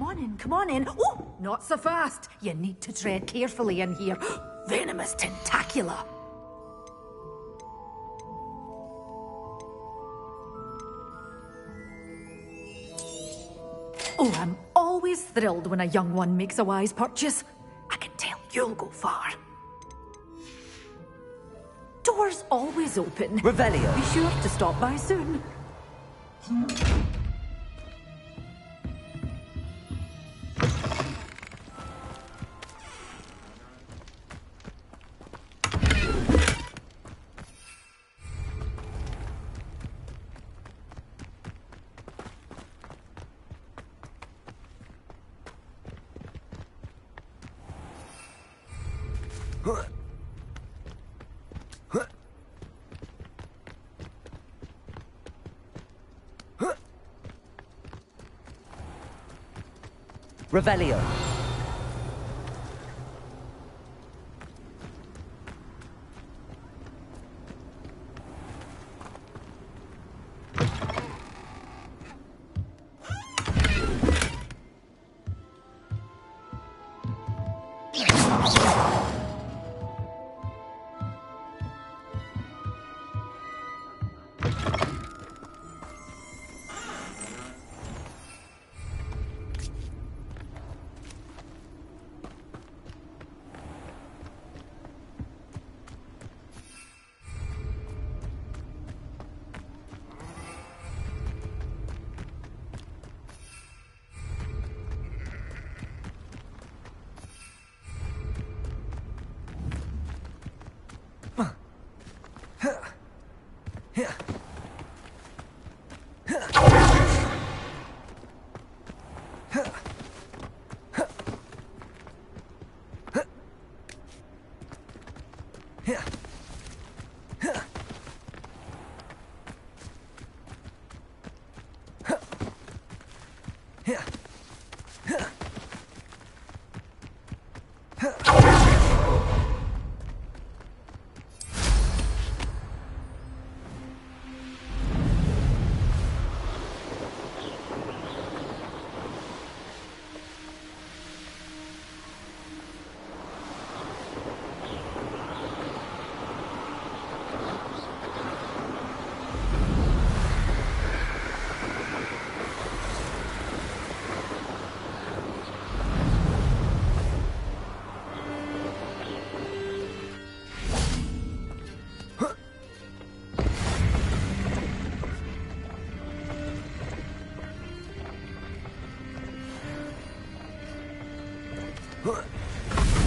on in, come on in. Oh, not so fast. You need to tread carefully in here. Venomous tentacula. Oh, I'm always thrilled when a young one makes a wise purchase. I can tell you'll go far. Doors always open. Revelio. Be sure to stop by soon. Revelio.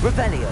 Revelio.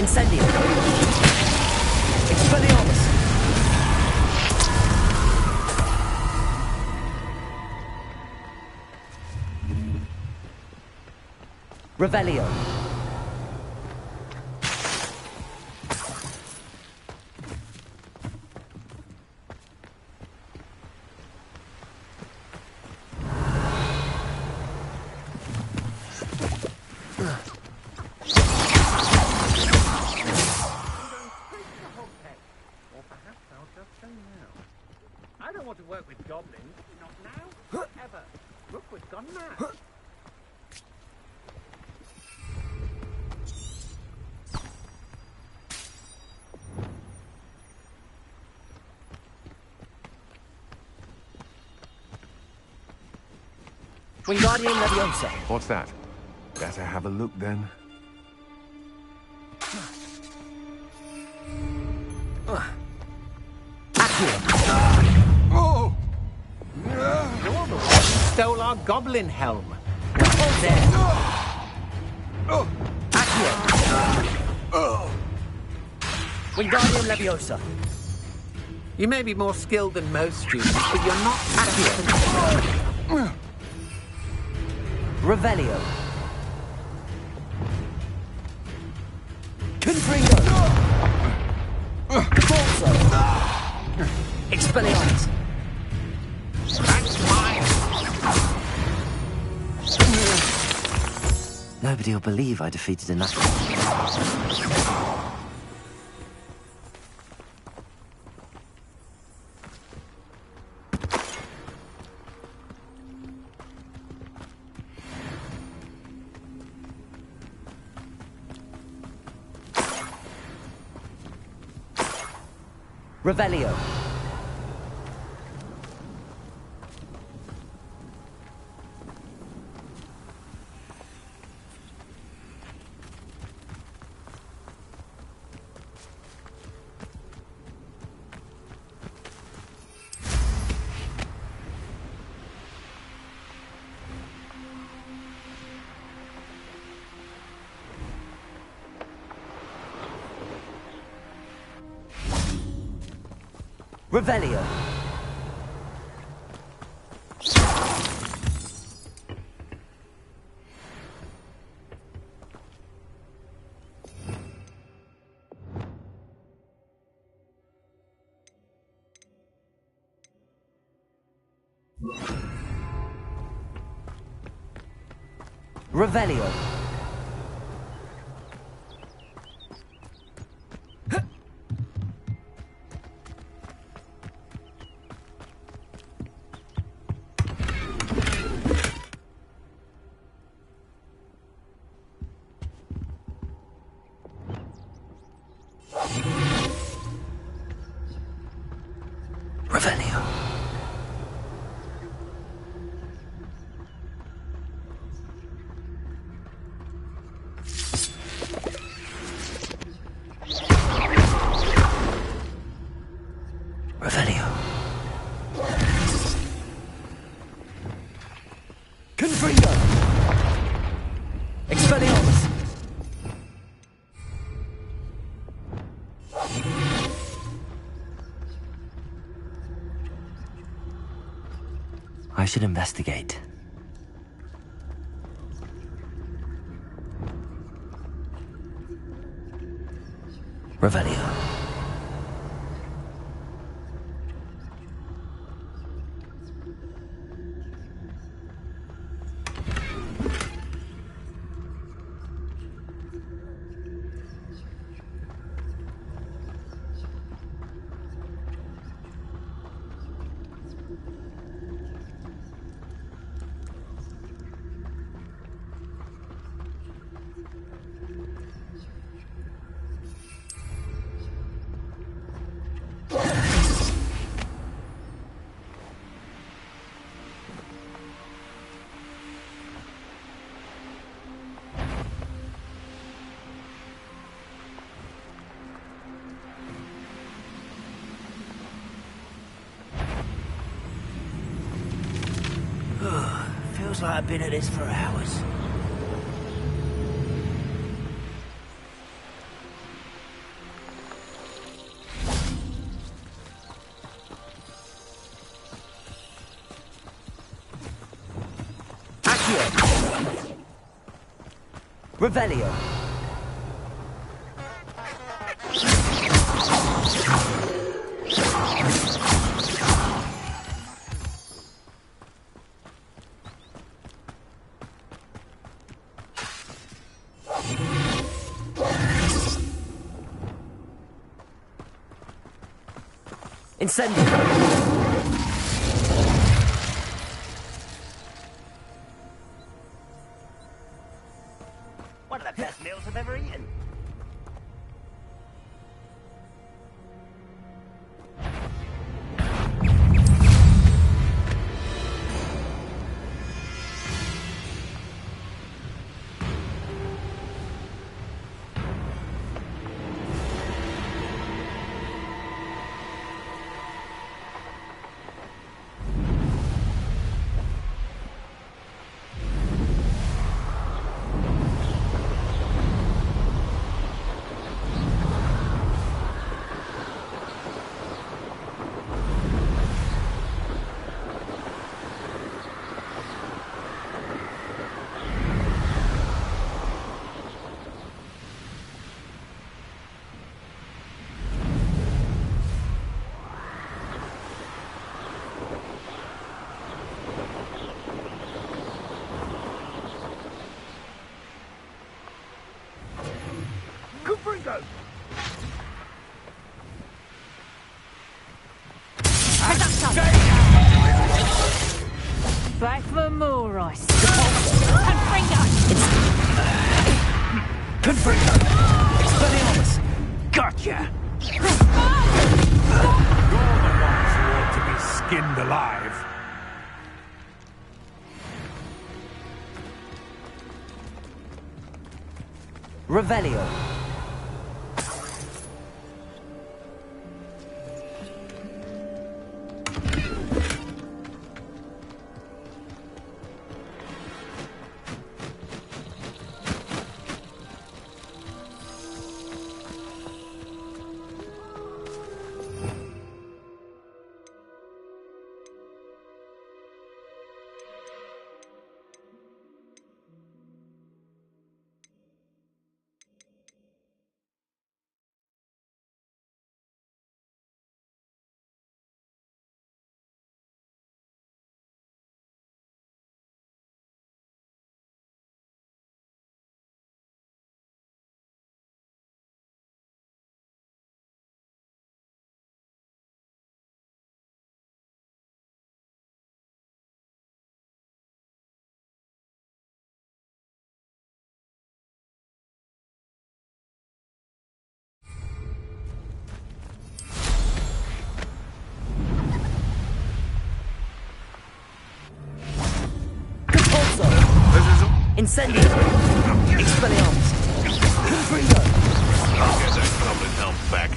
Incendio. Expelliarmus. Revelio. I don't want to work with goblins. Not now. Not ever. Rookwood's gone mad. Wingardium Leviosa. What's that? Better have a look then. Accio. stole our goblin helm. Wingardium Leviosa. You may be more skilled than most students, but you're not accurate. Revelio. Confringo. Corso. Expelliarmus. That's mine. Nobody will believe I defeated a knuckle. Revelio. Revelio. Revelio. Revelio. Revelio. Confringo. Expelliarmus. I should investigate. Revelio. Feels like I've been at this for hours. Accio. Revelio. Incendio. One of the best meals I've ever eaten. Back for more, I Confringo! Confringo! Expelliarmus! Gotcha! You're the ones who ought to be skinned alive. Revelio. Incendio! Expelliarmus! Confringo! I'll get that goblin helm back.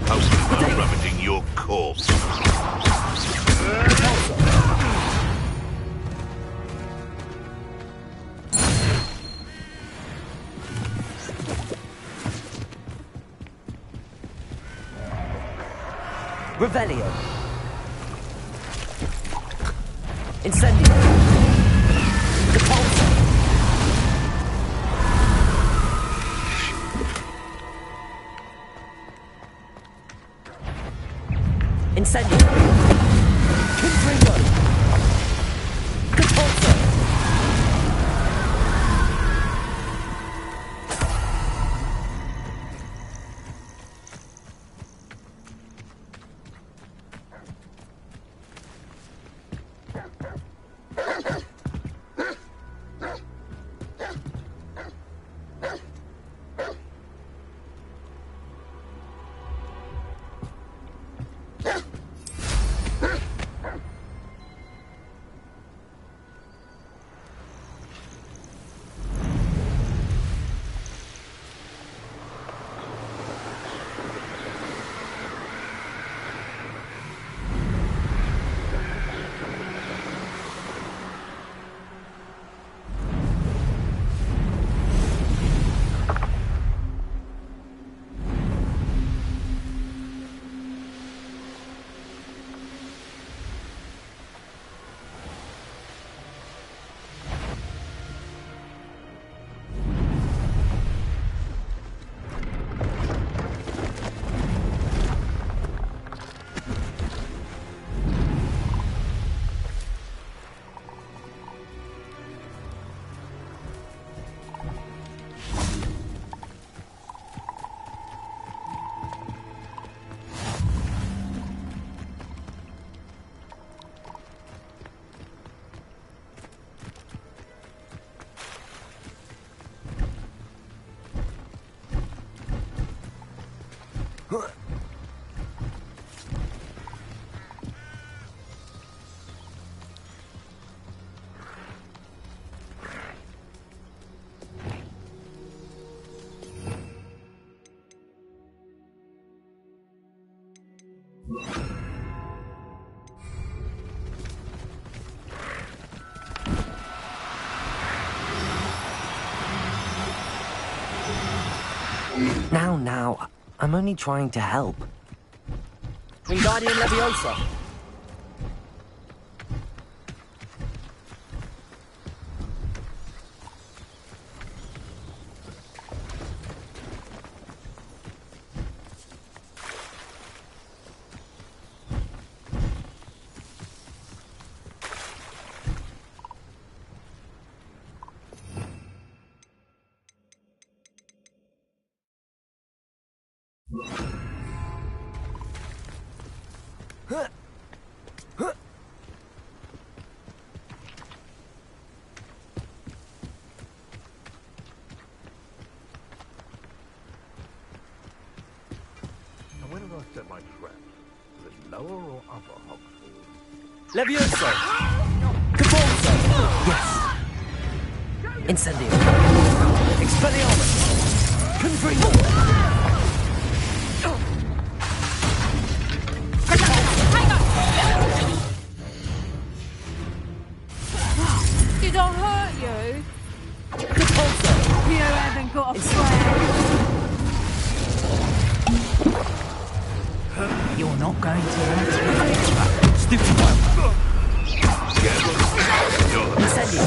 Hopefully by rummaging your corpse. Revelio! Incendio! Repulsor! Incendio! Confringo! Repulsor! Now, I'm only trying to help. Wingardium Leviosa. Levioso! Cabalzo! Yes! Incendio! Expelliarmus! Confringo! Did I hurt you? Cabalzo! You haven't got a friend. You're not going to hurt me. Stupid! Incendio!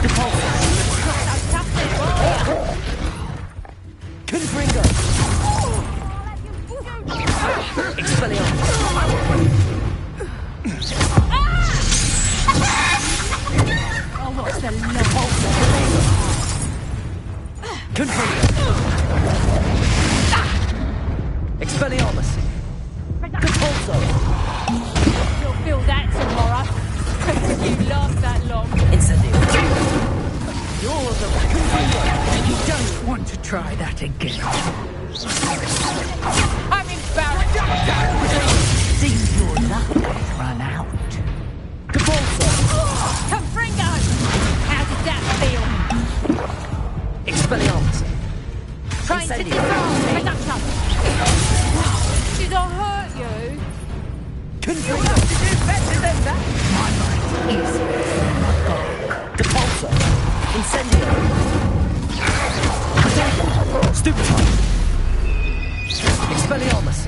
Cabalzo! Confringo! Expelliarmus! Oh, what's the love? Confringo! Expelliarmus! Cabalzo! You'll feel that tomorrow. You last that long. Incendio! You're the You don't want to try that again. I'm embarrassed. Seems your luck has run out. Cabalzo! Confringo! How did that feel? Expelliarmus! Trying to Incendio! disarm production. Did I hurt you? Confringo! To do better than that. My mind is Cabalzo! Incendio! Stupid! Expelliarmus!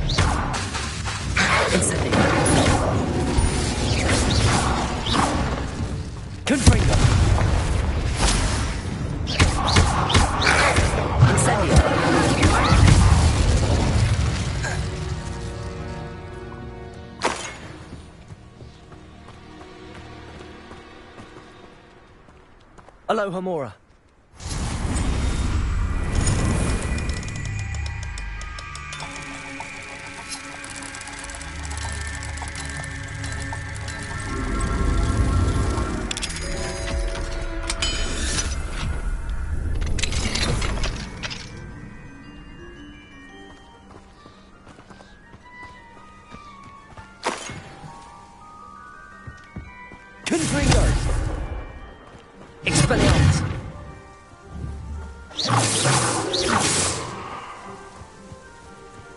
Incendio! Confringo! Incendio! Aloha Mora. Confringo! Expelliarmus!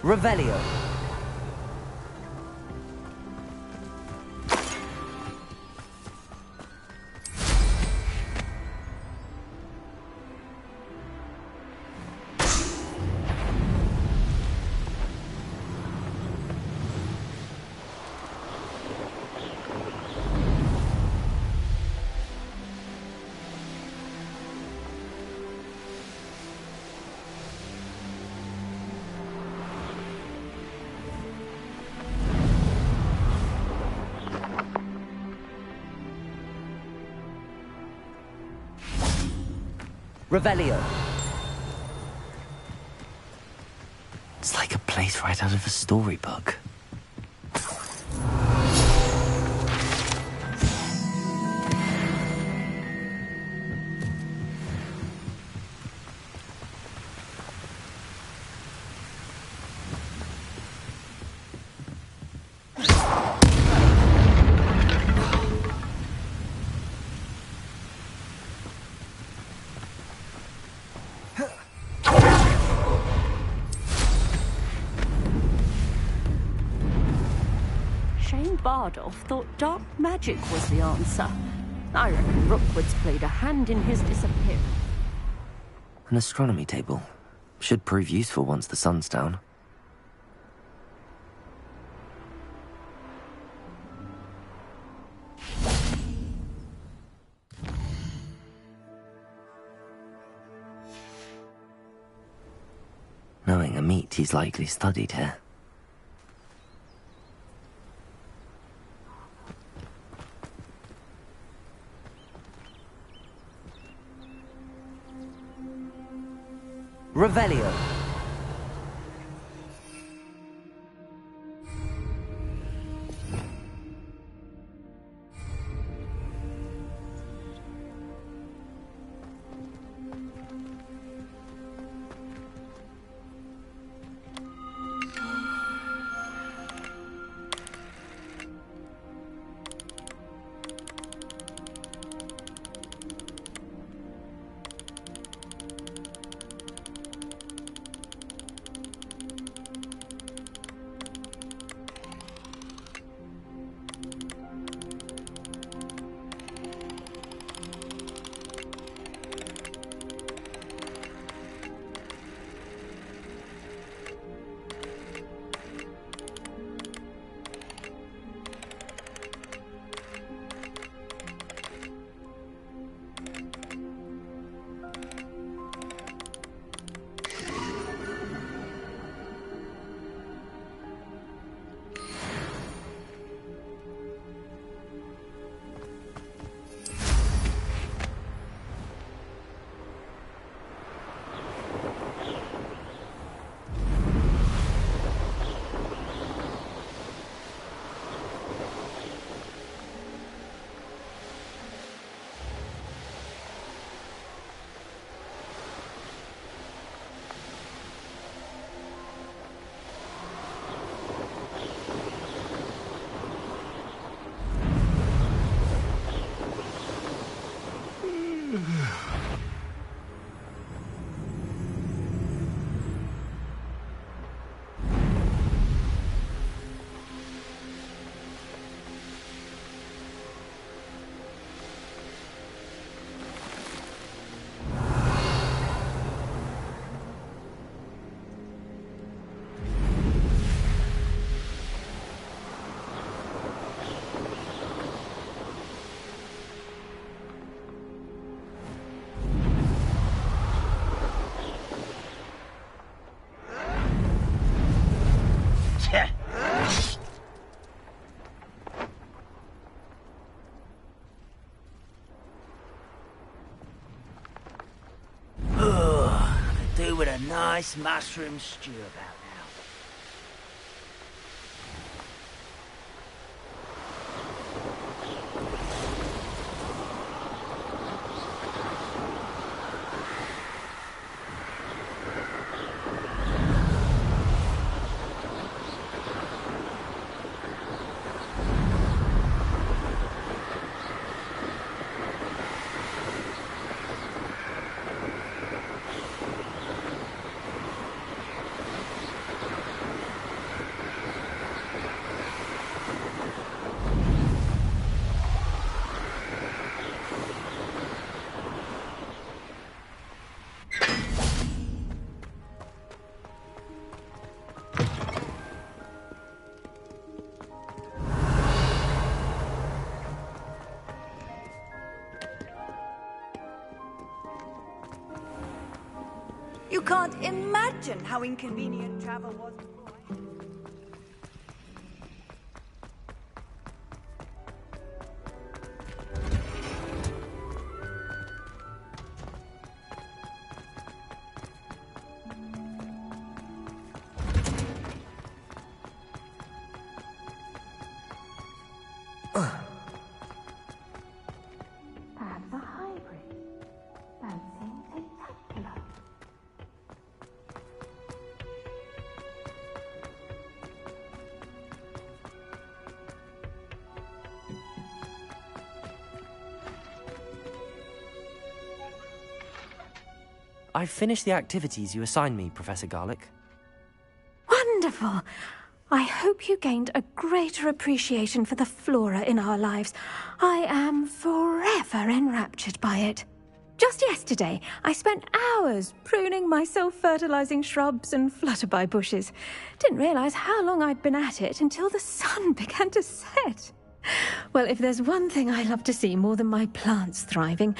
Revelio! Revelio. It's like a place right out of a storybook. Bardolph thought dark magic was the answer. I reckon Rookwood's played a hand in his disappearance. An astronomy table. Should prove useful once the sun's down. Knowing a meat, he's likely studied here. Revelio. Do with a nice mushroom stew about now. You can't imagine how inconvenient travel was before. Perhaps a hybrid. Bouncing spectacular. I've finished the activities you assigned me, Professor Garlick. Wonderful. I hope you gained a greater appreciation for the flora in our lives. I am forever enraptured by it. Just yesterday, I spent hours pruning my self-fertilizing shrubs and flutterby bushes. Didn't realize how long I'd been at it until the sun began to set. Well, if there's one thing I love to see more than my plants thriving,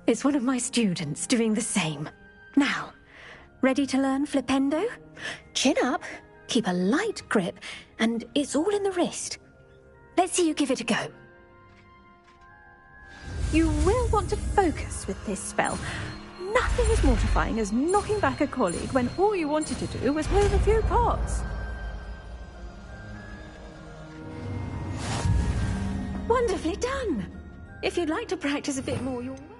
it's one of my students doing the same. Now, ready to learn flipendo? Chin up, keep a light grip, and it's all in the wrist. Let's see you give it a go. You will want to focus with this spell. Nothing as mortifying as knocking back a colleague when all you wanted to do was move a few pots. Wonderfully done. If you'd like to practice a bit more, you're welcome.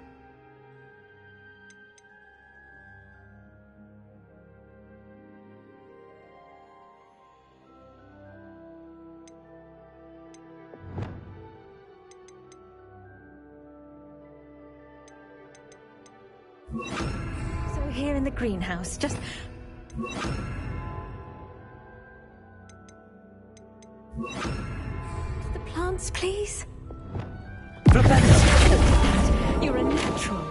So here in the greenhouse, just... The plants, please? You're a natural.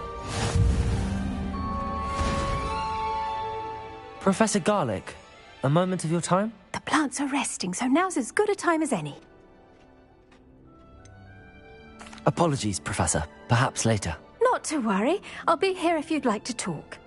Professor Garlick, a moment of your time? The plants are resting, so now's as good a time as any. Apologies, Professor. Perhaps later. Not to worry. I'll be here if you'd like to talk.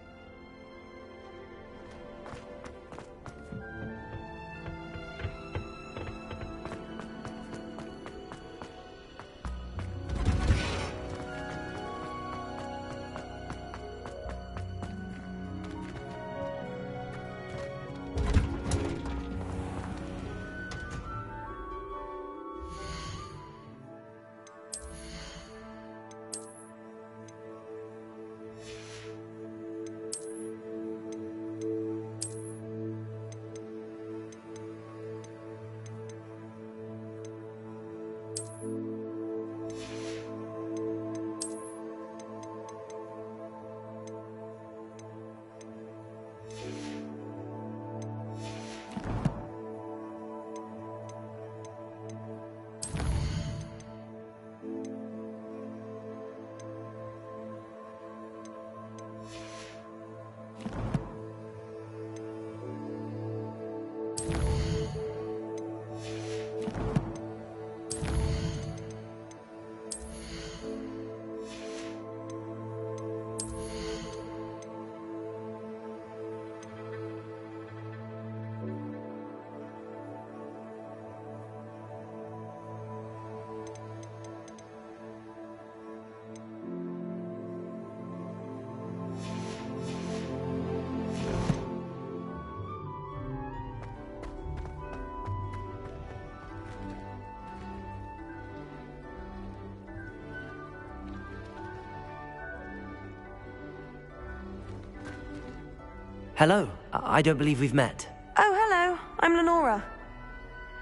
Hello. I don't believe we've met. Oh, hello. I'm Lenora.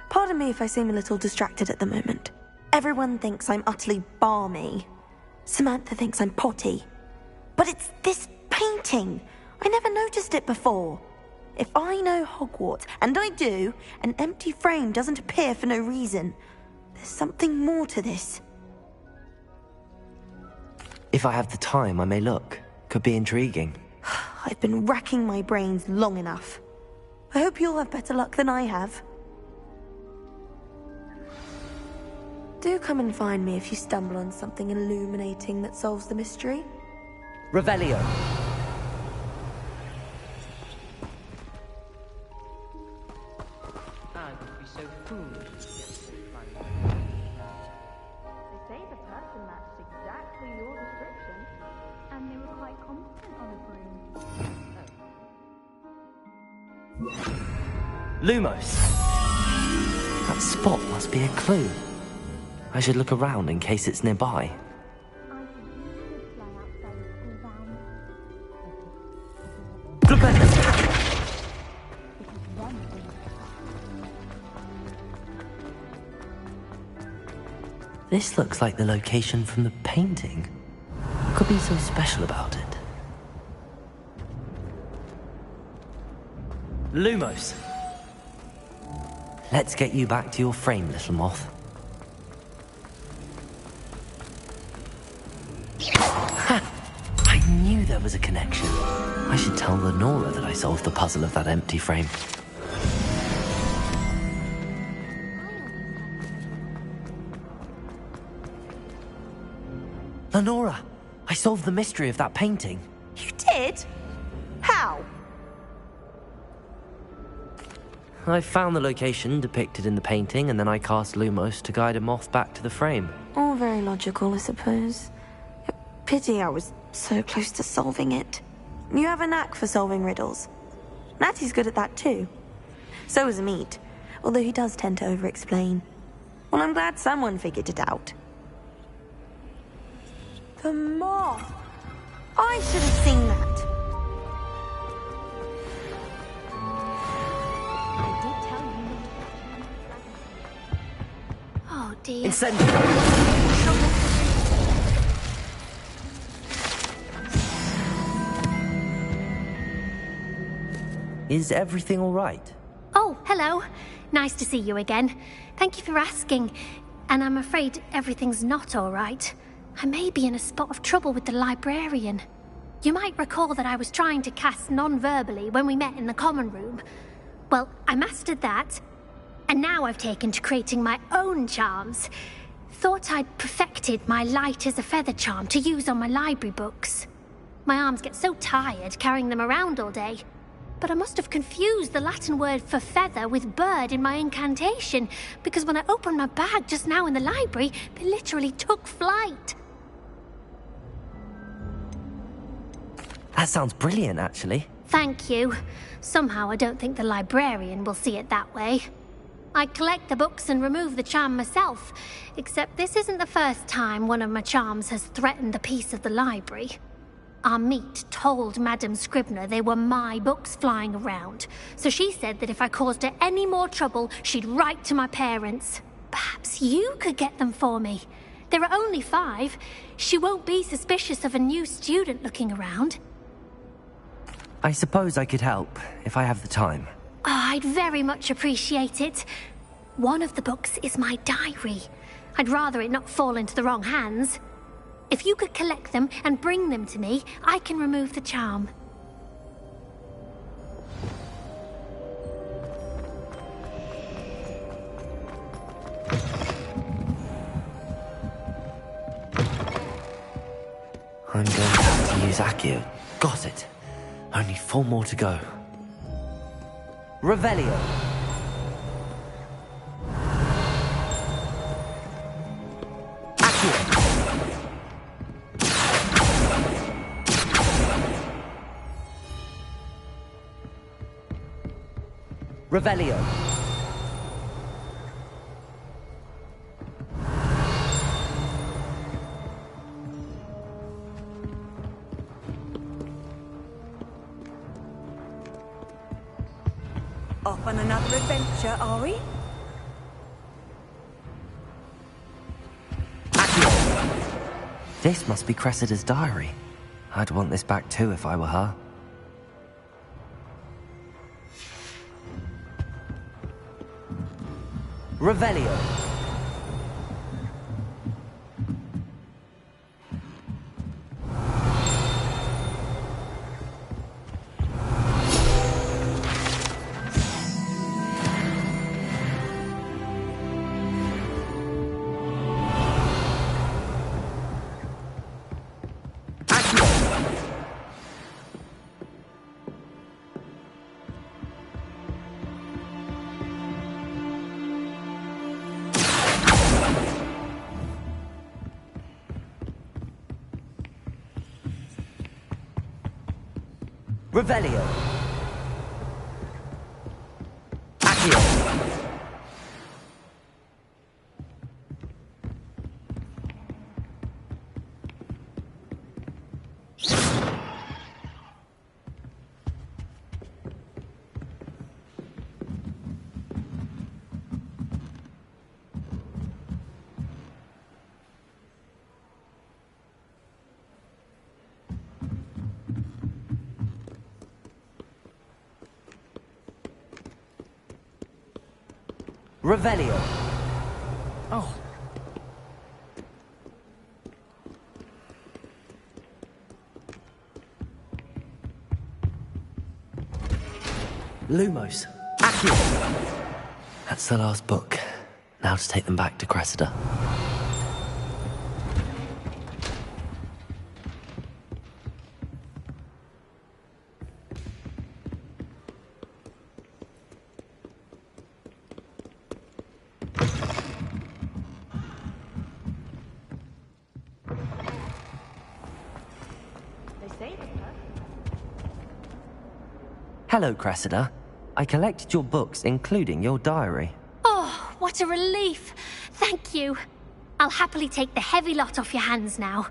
Pardon me if I seem a little distracted at the moment. Everyone thinks I'm utterly balmy. Samantha thinks I'm potty. But it's this painting. I never noticed it before. If I know Hogwarts, and I do, an empty frame doesn't appear for no reason. There's something more to this. If I have the time, I may look. Could be intriguing. I've been racking my brains long enough. I hope you'll have better luck than I have. Do come and find me if you stumble on something illuminating that solves the mystery. Revelio. I would be so foolish. They say the person matched exactly your description, and they were quite competent on a broom. Lumos. That spot must be a clue. I should look around in case it's nearby. This looks like the location from the painting. What could be so special about it? Lumos. Let's get you back to your frame, little moth. Ha! I knew there was a connection. I should tell Lenora that I solved the puzzle of that empty frame. Lenora, I solved the mystery of that painting. You did? How? I found the location depicted in the painting, and then I cast Lumos to guide a moth back to the frame. All very logical, I suppose. Pity I was so close to solving it. You have a knack for solving riddles. Natty's good at that too. So is Meat, although he does tend to over-explain. Well, I'm glad someone figured it out. The moth! I should have seen that. I did tell you not to. Oh dear. Incendio! Is everything all right? Oh, hello. Nice to see you again. Thank you for asking. And I'm afraid everything's not all right. I may be in a spot of trouble with the librarian. You might recall that I was trying to cast non-verbally when we met in the common room. Well, I mastered that, and now I've taken to creating my own charms. Thought I'd perfected my light as a feather charm to use on my library books. My arms get so tired carrying them around all day. But I must have confused the Latin word for feather with bird in my incantation, because when I opened my bag just now in the library, they literally took flight. That sounds brilliant, actually. Thank you. Somehow I don't think the librarian will see it that way. I collect the books and remove the charm myself, except this isn't the first time one of my charms has threatened the peace of the library. Our Meat told Madame Scribner they were my books flying around, so she said that if I caused her any more trouble, she'd write to my parents. Perhaps you could get them for me. There are only 5. She won't be suspicious of a new student looking around. I suppose I could help, if I have the time. Oh, I'd very much appreciate it. One of the books is my diary. I'd rather it not fall into the wrong hands. If you could collect them and bring them to me, I can remove the charm. I'm going to have to use Accio. Got it. Only 4 more to go. Revelio. Accio. Revelio. Off on another adventure, are we? This must be Cressida's diary. I'd want this back too if I were her. Revelio. Revelio. Accio. Revelio. Oh. Lumos. Accio. That's the last book. Now to take them back to Cressida. Hello, Cressida. I collected your books, including your diary. Oh, what a relief. Thank you. I'll happily take the heavy lot off your hands now.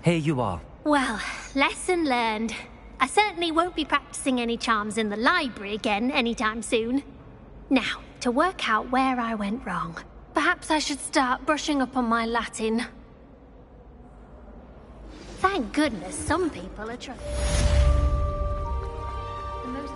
Here you are. Well, lesson learned. I certainly won't be practicing any charms in the library again anytime soon. Now, to work out where I went wrong. Perhaps I should start brushing up on my Latin. Thank goodness some people are trying. The most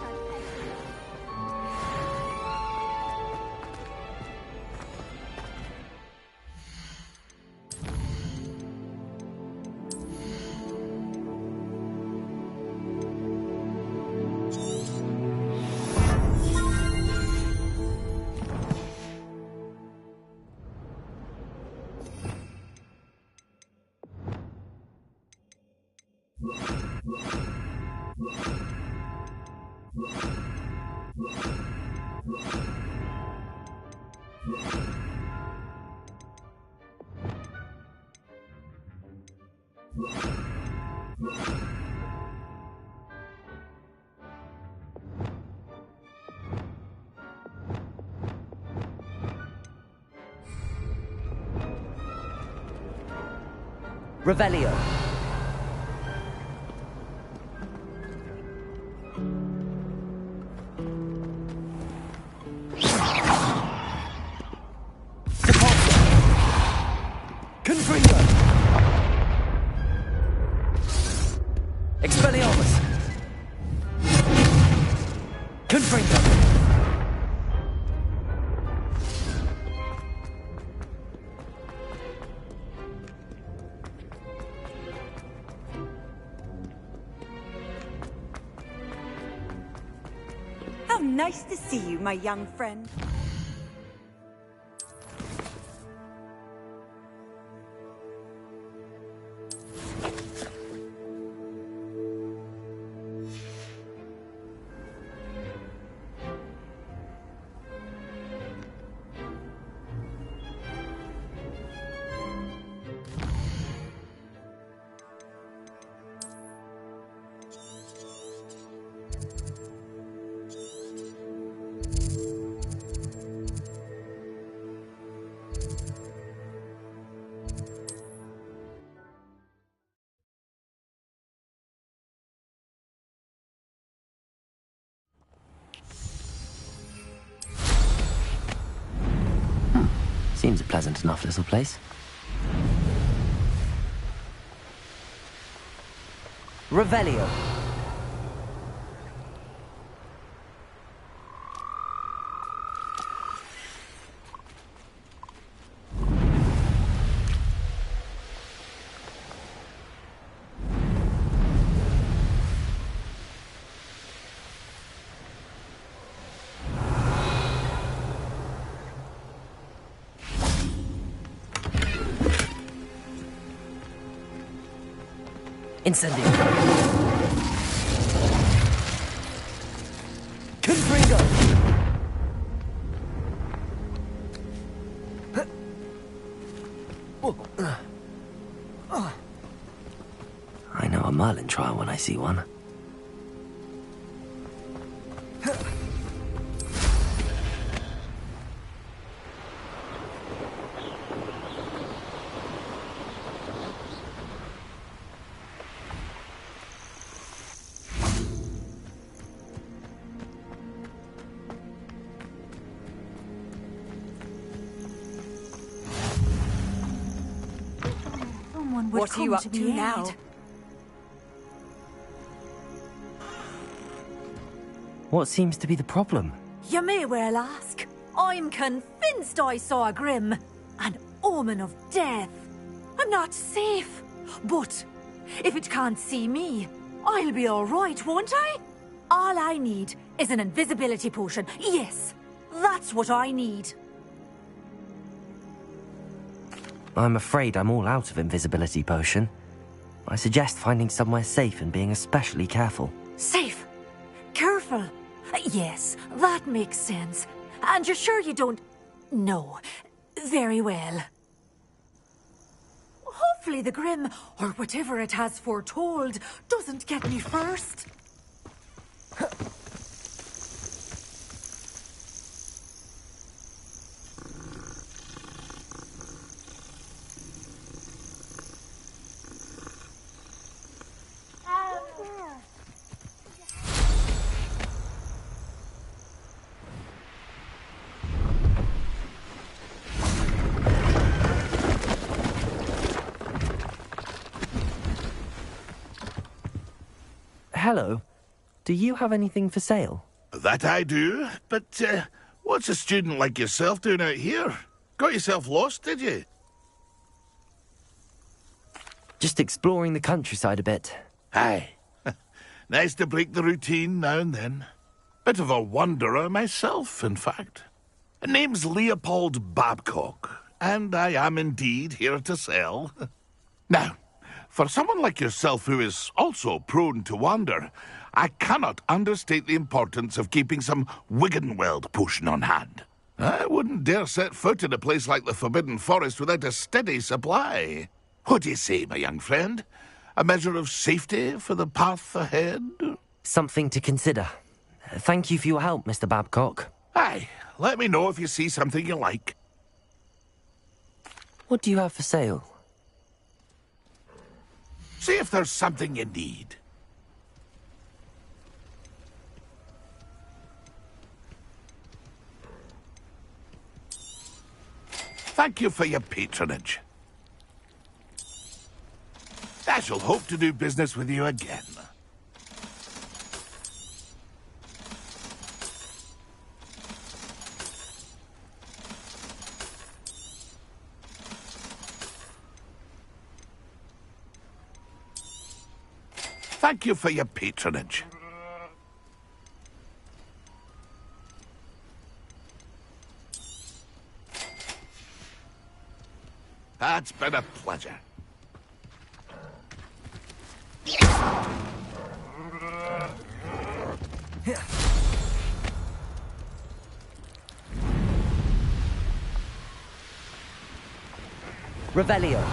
Revelio. Confringo. Expelliarmus. Confringo. How nice to see you, my young friend. Seems a pleasant enough little place. Revelio. Incendio. Confringo. I know a Merlin trial when I see one. What are you up to now? What seems to be the problem? You may well ask. I'm convinced I saw a Grim, an omen of death. I'm not safe, but if it can't see me, I'll be all right, won't I? All I need is an invisibility potion. Yes, that's what I need. I'm afraid I'm all out of invisibility potion. I suggest finding somewhere safe and being especially careful. Safe? Careful? Yes, that makes sense. And you're sure you don't... No. Very well. Hopefully the Grim, or whatever it has foretold, doesn't get me first. Hello. Do you have anything for sale? That I do, but what's a student like yourself doing out here? Got yourself lost, did you? Just exploring the countryside a bit. Aye. Nice to break the routine now and then. Bit of a wanderer myself, in fact. Name's Leopold Babcock, and I am indeed here to sell. Now, for someone like yourself who is also prone to wander, I cannot understate the importance of keeping some Wiggenweld potion on hand. I wouldn't dare set foot in a place like the Forbidden Forest without a steady supply. What do you say, my young friend? A measure of safety for the path ahead? Something to consider. Thank you for your help, Mr. Babcock. Aye, let me know if you see something you like. What do you have for sale? See if there's something you need. Thank you for your patronage. I shall hope to do business with you again. Thank you for your patronage. It's been a pleasure. Revelio.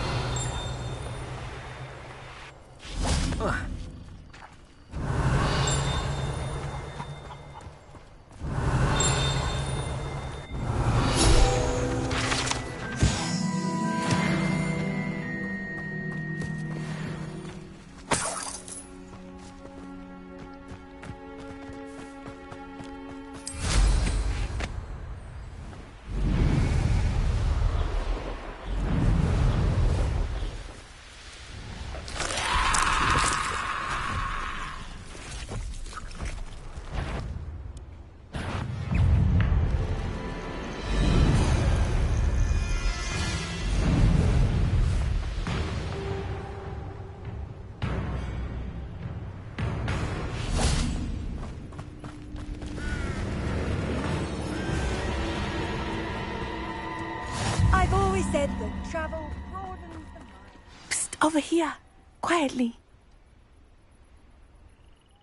They said that travel broadens the mind. Psst, over here. Quietly.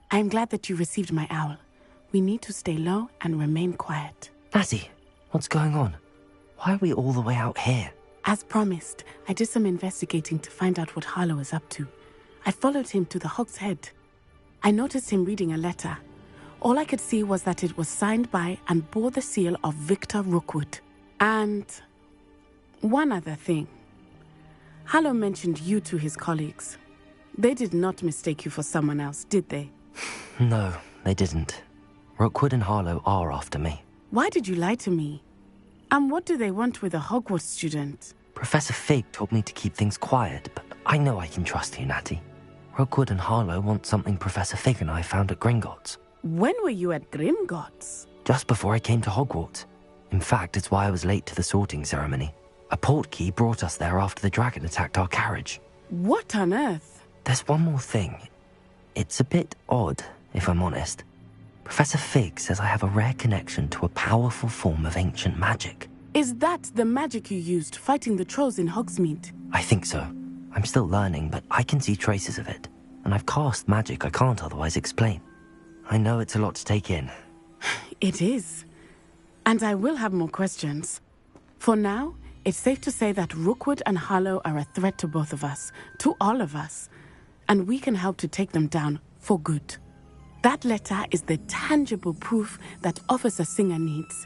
I am glad that you received my owl. We need to stay low and remain quiet. Natty, what's going on? Why are we all the way out here? As promised, I did some investigating to find out what Harlow is up to. I followed him to the Hog's Head. I noticed him reading a letter. All I could see was that it was signed by and bore the seal of Victor Rookwood. And one other thing. Harlow mentioned you to his colleagues. They did not mistake you for someone else, did they? No, they didn't. Rookwood and Harlow are after me. Why did you lie to me? And what do they want with a Hogwarts student? Professor Fig told me to keep things quiet, but I know I can trust you, Natty. Rookwood and Harlow want something Professor Fig and I found at Gringotts. When were you at Gringotts? Just before I came to Hogwarts. In fact, it's why I was late to the sorting ceremony. A portkey brought us there after the dragon attacked our carriage. What on earth? There's one more thing. It's a bit odd, if I'm honest. Professor Fig says I have a rare connection to a powerful form of ancient magic. Is that the magic you used fighting the trolls in Hogsmeade? I think so. I'm still learning, but I can see traces of it. And I've cast magic I can't otherwise explain. I know it's a lot to take in. It is. And I will have more questions. For now, it's safe to say that Rookwood and Harlow are a threat to both of us, to all of us. And we can help to take them down for good. That letter is the tangible proof that Officer Singer needs.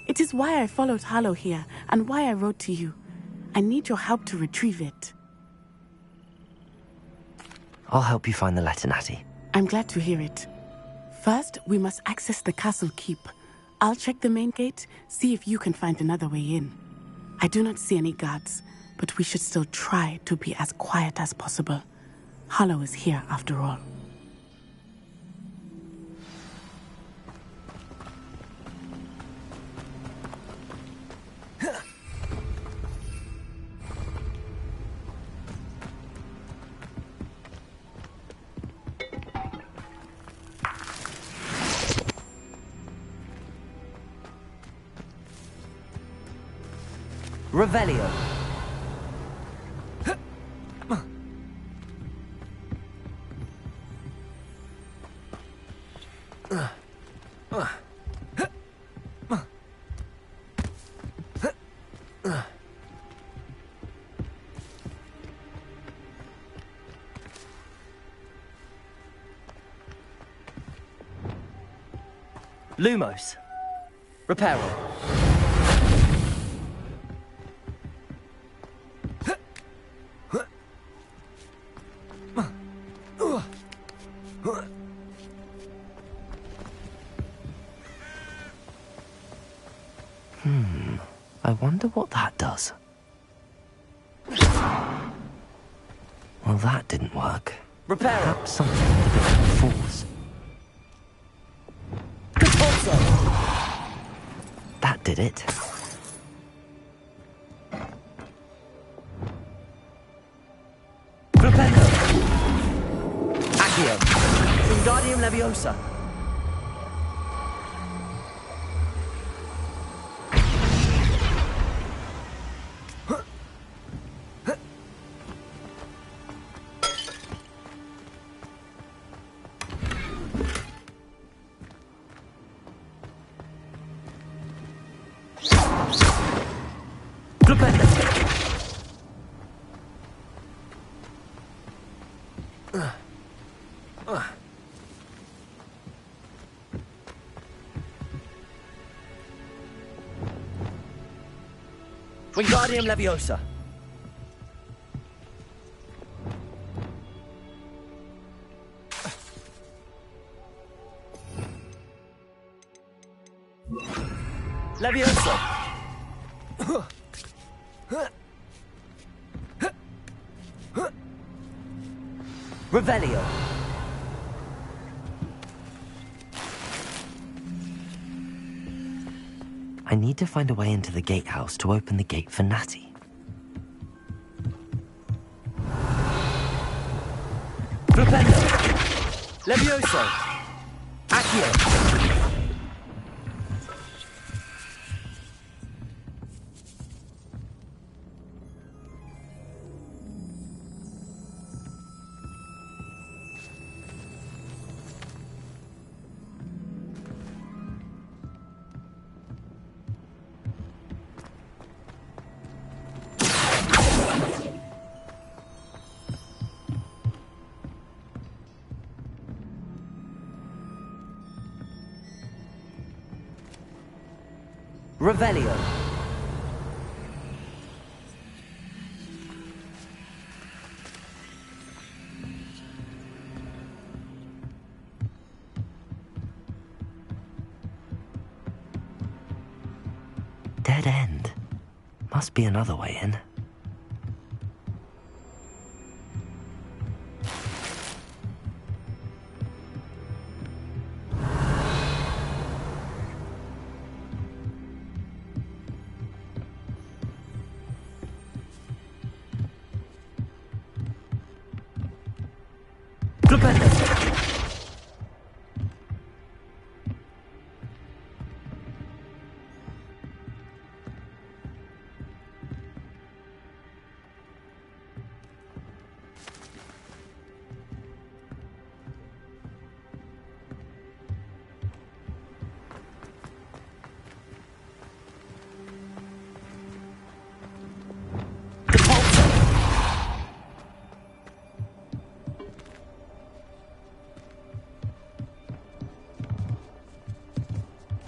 It is why I followed Harlow here and why I wrote to you. I need your help to retrieve it. I'll help you find the letter, Natty. I'm glad to hear it. First, we must access the castle keep. I'll check the main gate, see if you can find another way in. I do not see any guards, but we should still try to be as quiet as possible. Harlow is here after all. Revelio. Lumos. Reparo. I wonder what that does. Well, that didn't work. Repair. Perhaps something with a bit more force. That did it. Flipendo. Accio. Wingardium Leviosa. Wingardium Leviosa. Leviosa. Revelio. I need to find a way into the gatehouse to open the gate for Natty. Flipendo. Levioso. Accio. Revelio. Dead end. Must be another way in.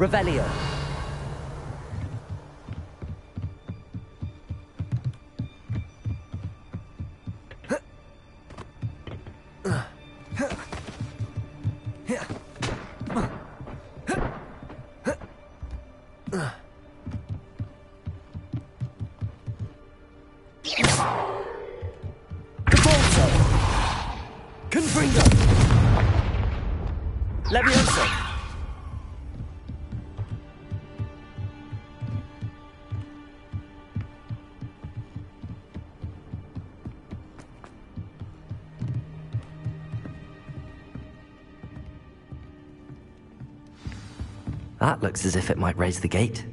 Revelio. Confringo. Levioso. That looks as if it might raise the gate.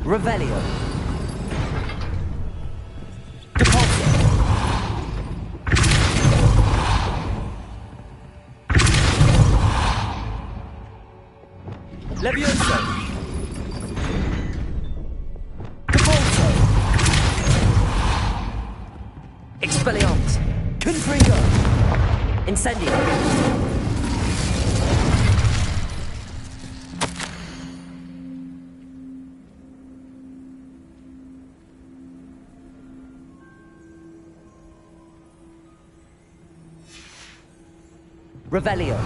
Revelio. Levioso. Expelliarmus! Confringo! Incendio! Revelio!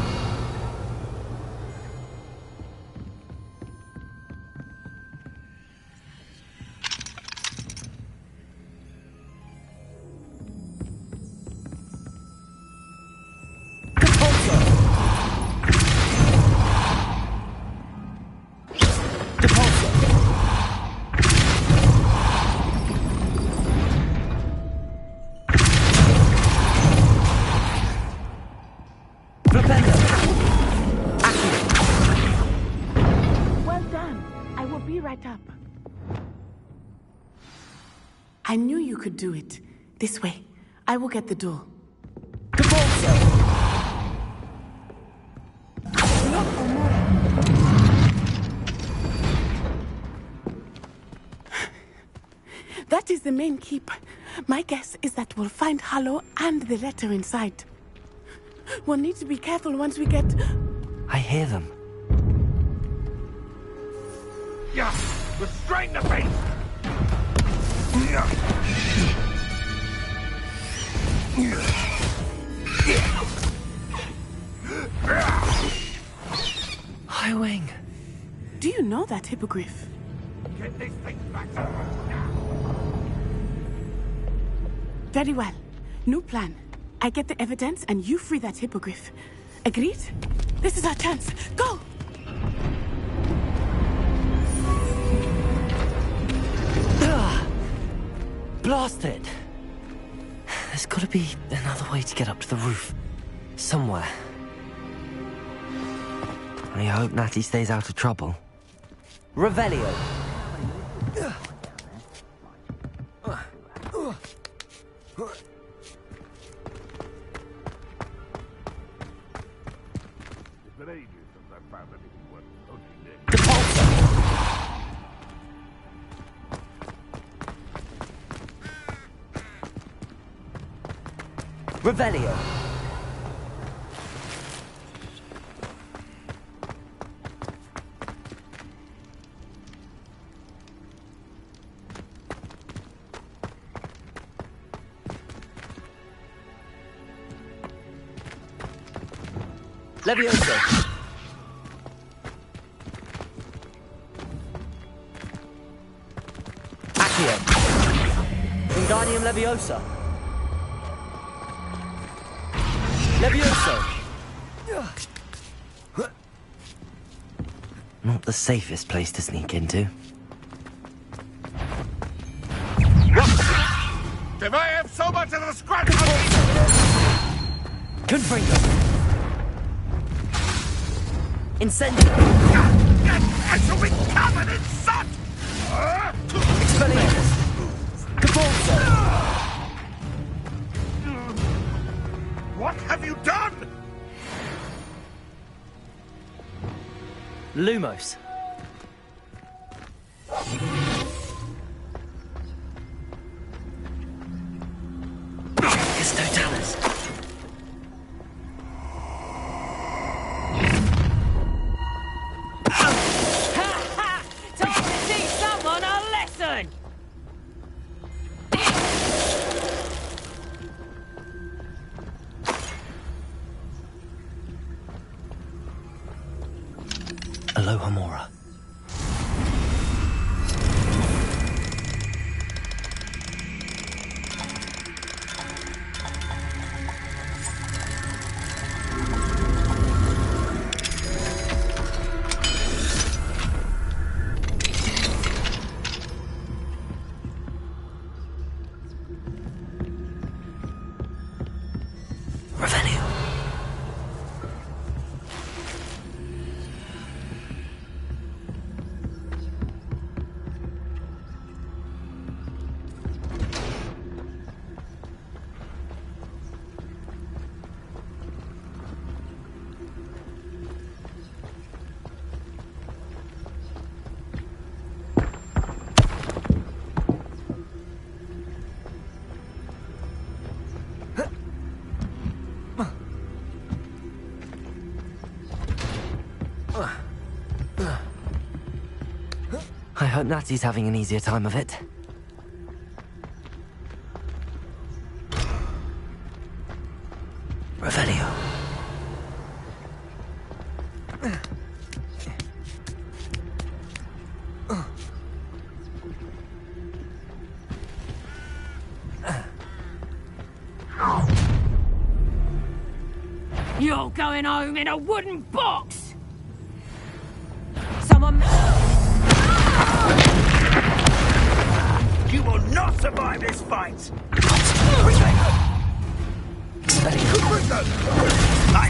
I knew you could do it. This way. I will get the door. That is the main keep. My guess is that we'll find Hallow and the letter inside. We'll need to be careful once we get... I hear them. Yeah, restrain the beast! High Wing. Do you know that hippogriff? Get this thing back to us now. Very well. New plan. I get the evidence and you free that hippogriff. Agreed? This is our chance. Go! Blast it! There's gotta be another way to get up to the roof. Somewhere. I hope Natty stays out of trouble. Revelio! It's been ages since I found anything worth poaching in. Revelio. Levioso. Accio. Wingardium Leviosa. Levioso. Not the safest place to sneak into. If I have so much as a scratch on me... Confringo. Incendio. I shall be covered in soot! Expelliarmus. Cabalzo. What have you done? Lumos. Totalis. Time to teach someone a lesson! Aloha Mora. I hope Natsy's having an easier time of it. Revelio. You're going home in a wooden box! Someone... You will not survive this fight! I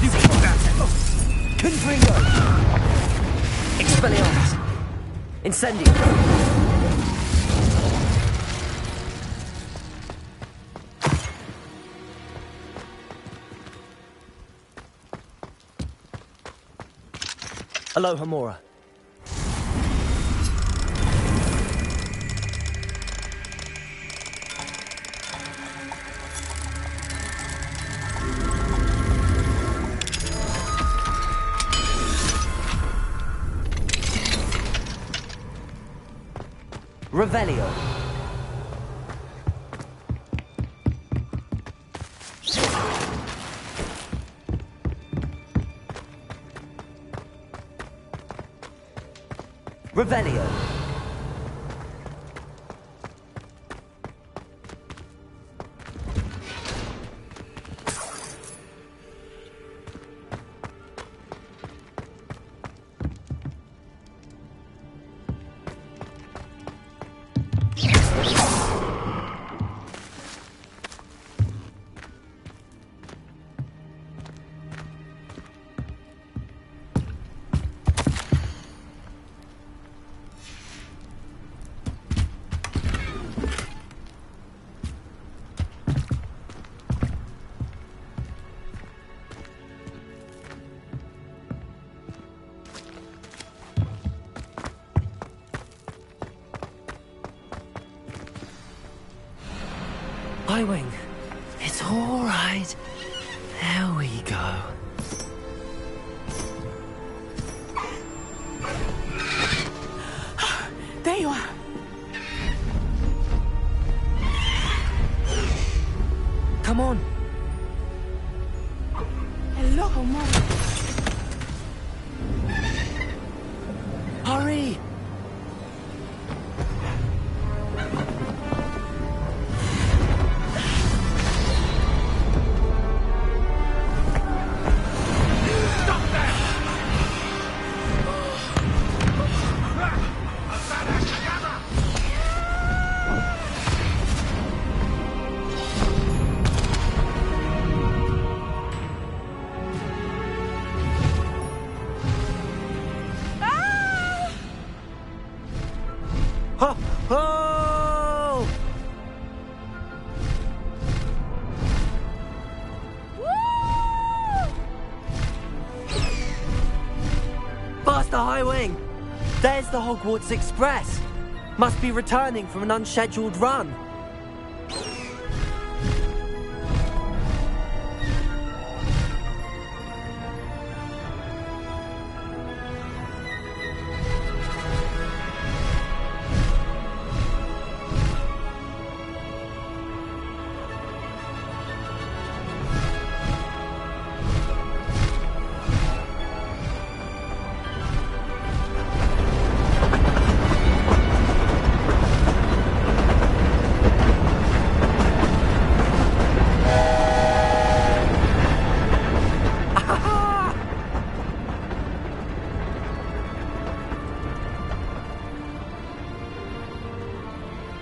see that! Confringo! Expelliarmus! Incendio! Aloha Mora. Revelio. Revelio. Wing, it's all right. There we go. There you are. Come on. Hello, Mom. Hurry! Ho! Ho! Faster, High Wing! There's the Hogwarts Express! Must be returning from an unscheduled run.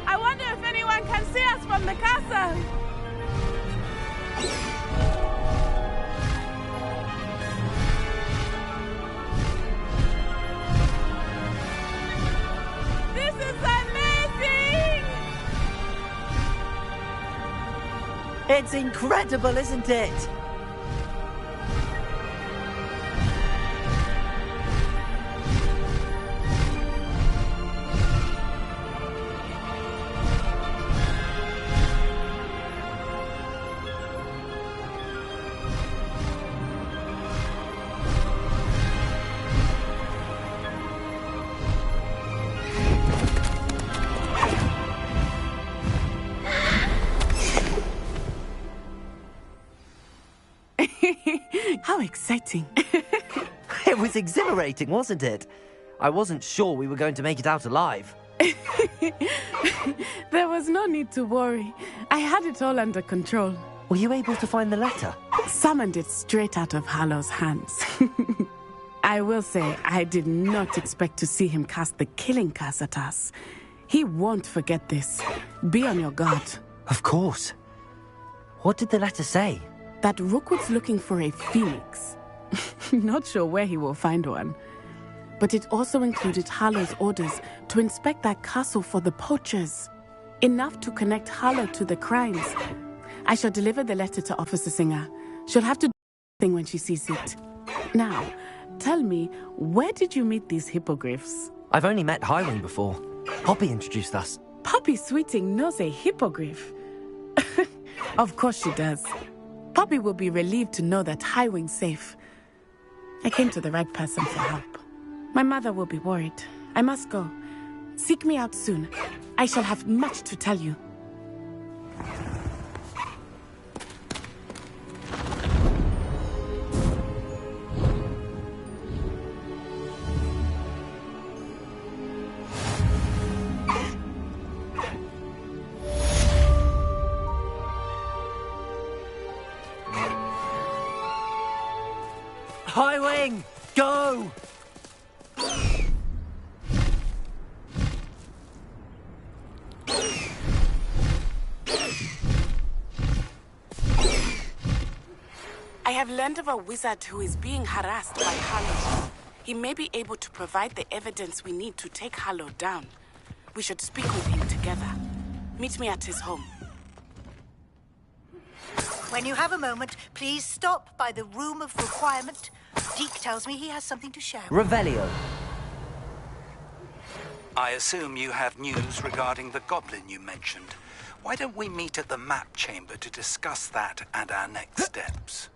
I wonder if anyone can see us from the castle. This is amazing! It's incredible, isn't it? How exciting. It was exhilarating, wasn't it? I wasn't sure we were going to make it out alive. There was no need to worry. I had it all under control. Were you able to find the letter? Summoned it straight out of Hallow's hands. I will say, I did not expect to see him cast the killing curse at us. He won't forget this. Be on your guard. Of course. What did the letter say? That Rookwood's looking for a phoenix. Not sure where he will find one. But it also included Hallow's orders to inspect that castle for the poachers. Enough to connect Hallow to the crimes. I shall deliver the letter to Officer Singer. She'll have to do thing when she sees it. Now, tell me, where did you meet these hippogriffs? I've only met Highwing before. Poppy introduced us. Poppy Sweeting knows a hippogriff. Of course she does. Poppy will be relieved to know that Highwing's safe. I came to the right person for help. My mother will be worried. I must go. Seek me out soon. I shall have much to tell you. Highwing, go! I have learned of a wizard who is being harassed by Hallow. He may be able to provide the evidence we need to take Hallow down. We should speak with him together. Meet me at his home. When you have a moment, please stop by the Room of Requirement. Deke tells me he has something to share. Revelio. I assume you have news regarding the goblin you mentioned. Why don't we meet at the map chamber to discuss that and our next steps?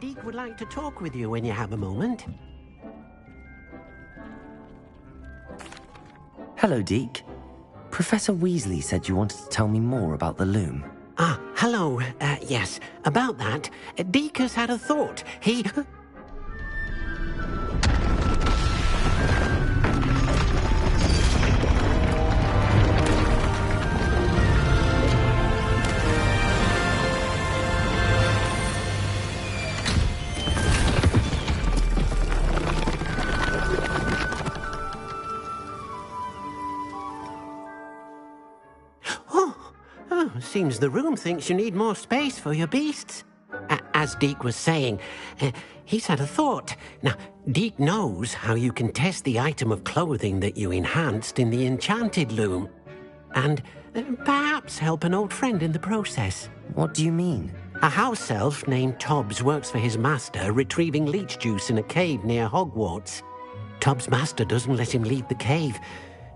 Deke would like to talk with you when you have a moment. Hello, Deke. Professor Weasley said you wanted to tell me more about the loom. Ah, hello. Yes, about that. Deke has had a thought. He... Seems the room thinks you need more space for your beasts. As Deke was saying, he's had a thought. Now, Deke knows how you can test the item of clothing that you enhanced in the enchanted loom. And perhaps help an old friend in the process. What do you mean? A house elf named Tobbs works for his master, retrieving leech juice in a cave near Hogwarts. Tobbs' master doesn't let him leave the cave,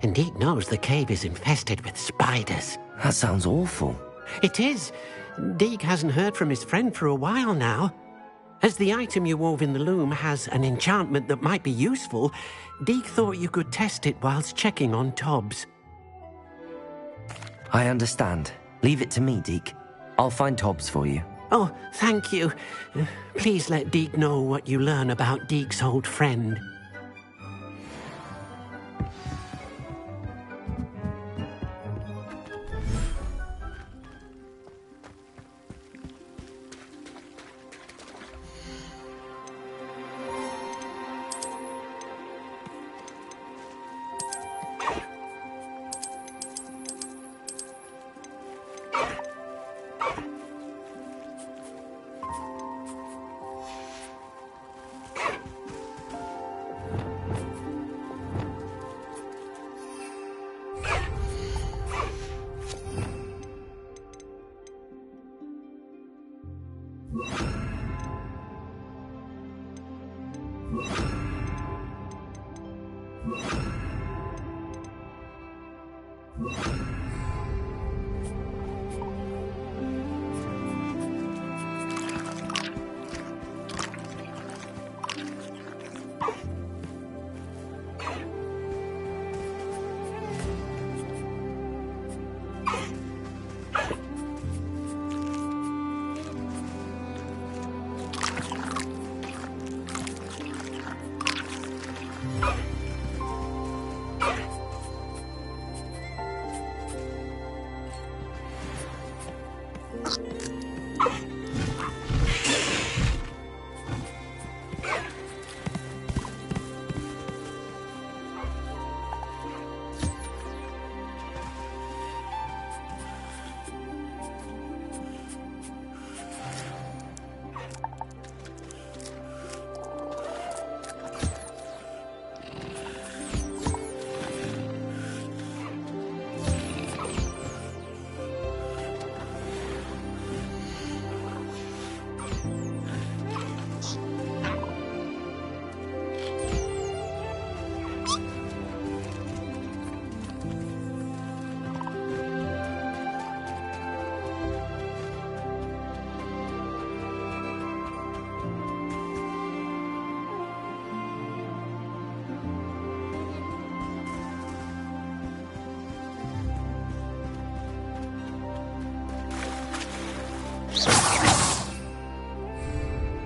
and Deke knows the cave is infested with spiders. That sounds awful. It is. Deke hasn't heard from his friend for a while now. As the item you wove in the loom has an enchantment that might be useful, Deke thought you could test it whilst checking on Tobbs. I understand. Leave it to me, Deke. I'll find Tobbs for you. Oh, thank you. Please let Deke know what you learn about Deke's old friend.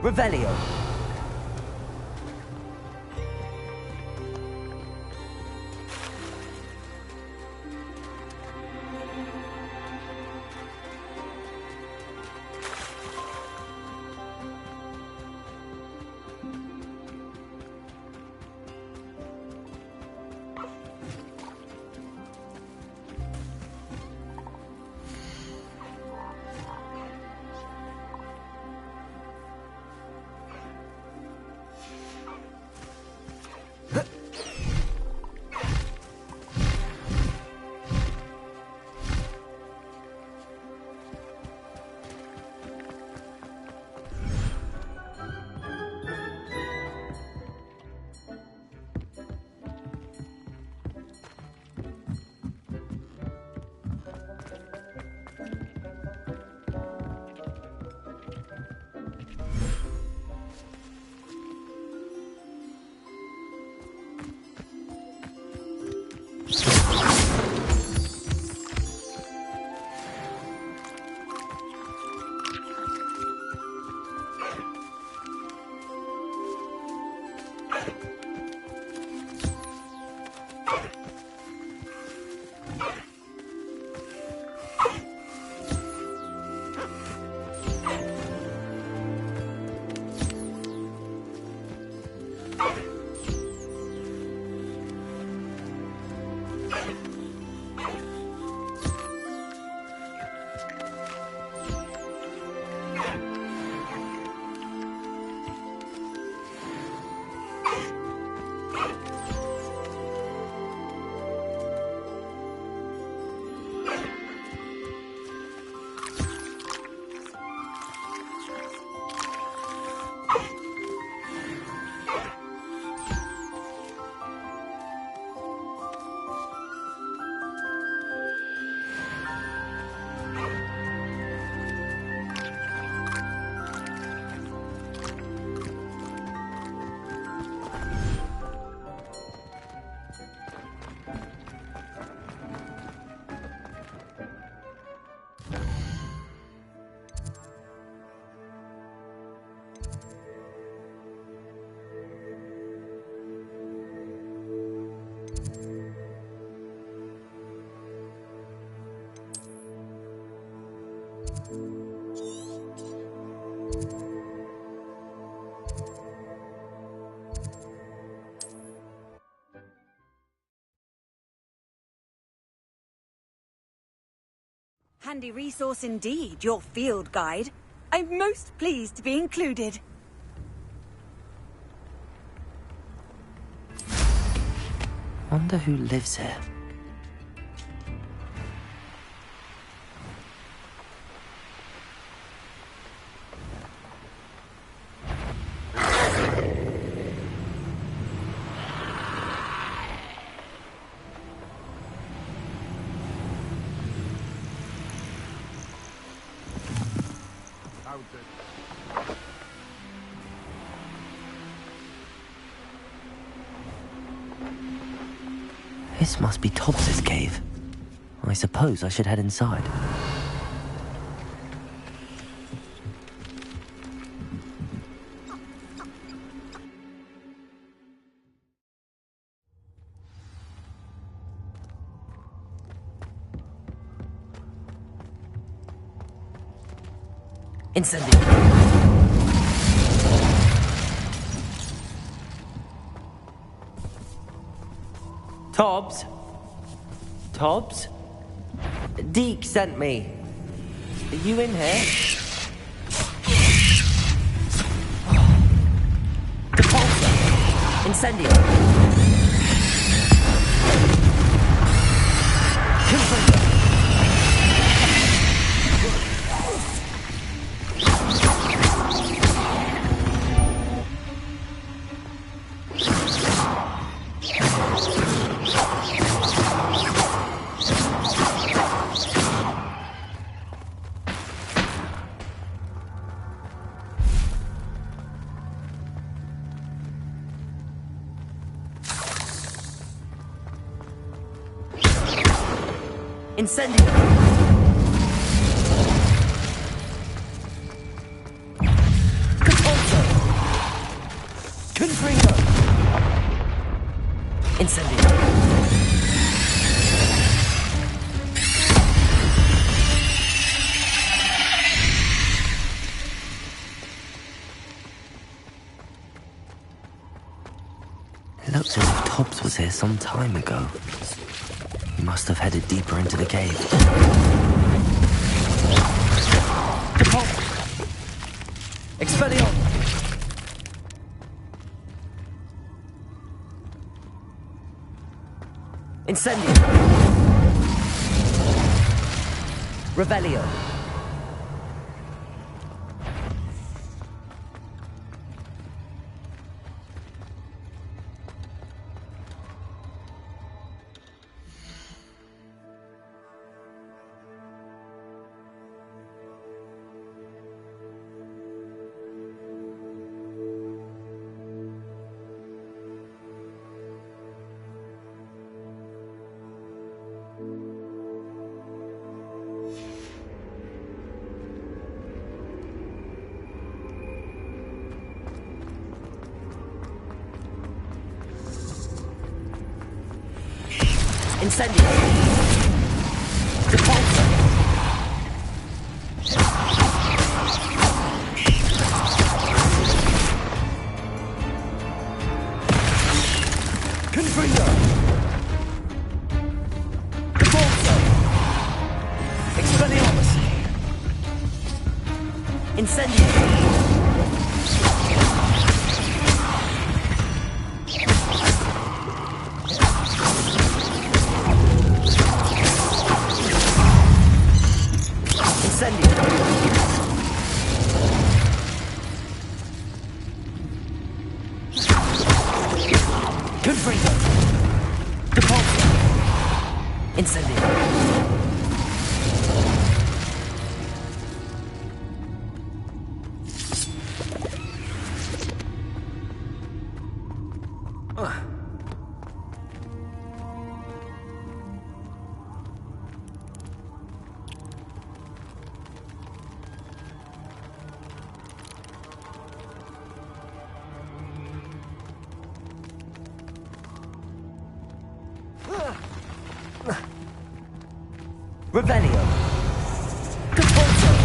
Revelio. handy resource indeed, your field guide. I'm most pleased to be included. Wonder who lives here. This must be Tobbs's cave. I suppose I should head inside. Incendio. Tobbs? Tobbs? Deke sent me. Are you in here? Depulsor! Incendio! Confringo! Incendio! Depulsor! Confringo! Incendio! It looks as if Tobbs was here some time ago. He must have headed deeper into the cave. Depulsor! Expelliarmus! Incendio! Revelio! Incendio! Depulsor! Confringo! Depulsor! Expelliarmus! Incendio! Confringo! Depulsor! Incendio! Revelio! Depulsor!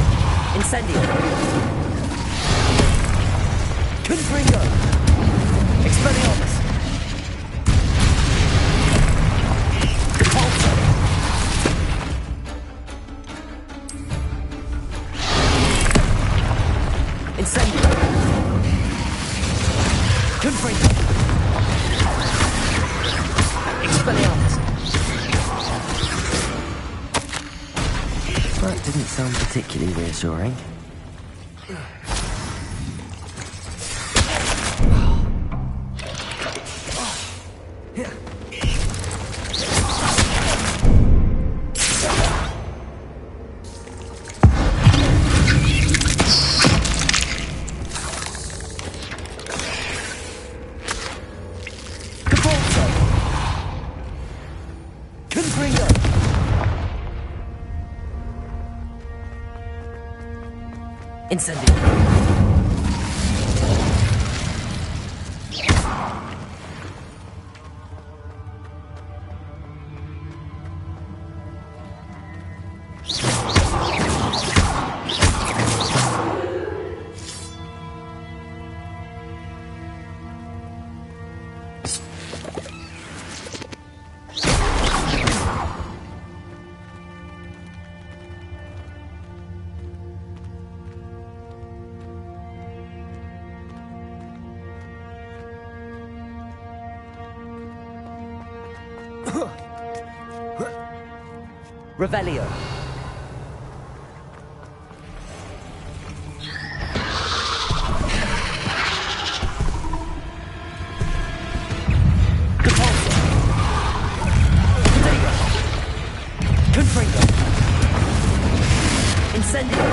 Incendio! Confringo! Expelliarmus! Depulsor! sound particularly reassuring. Incendio. Revelio. Confringo. Incendio.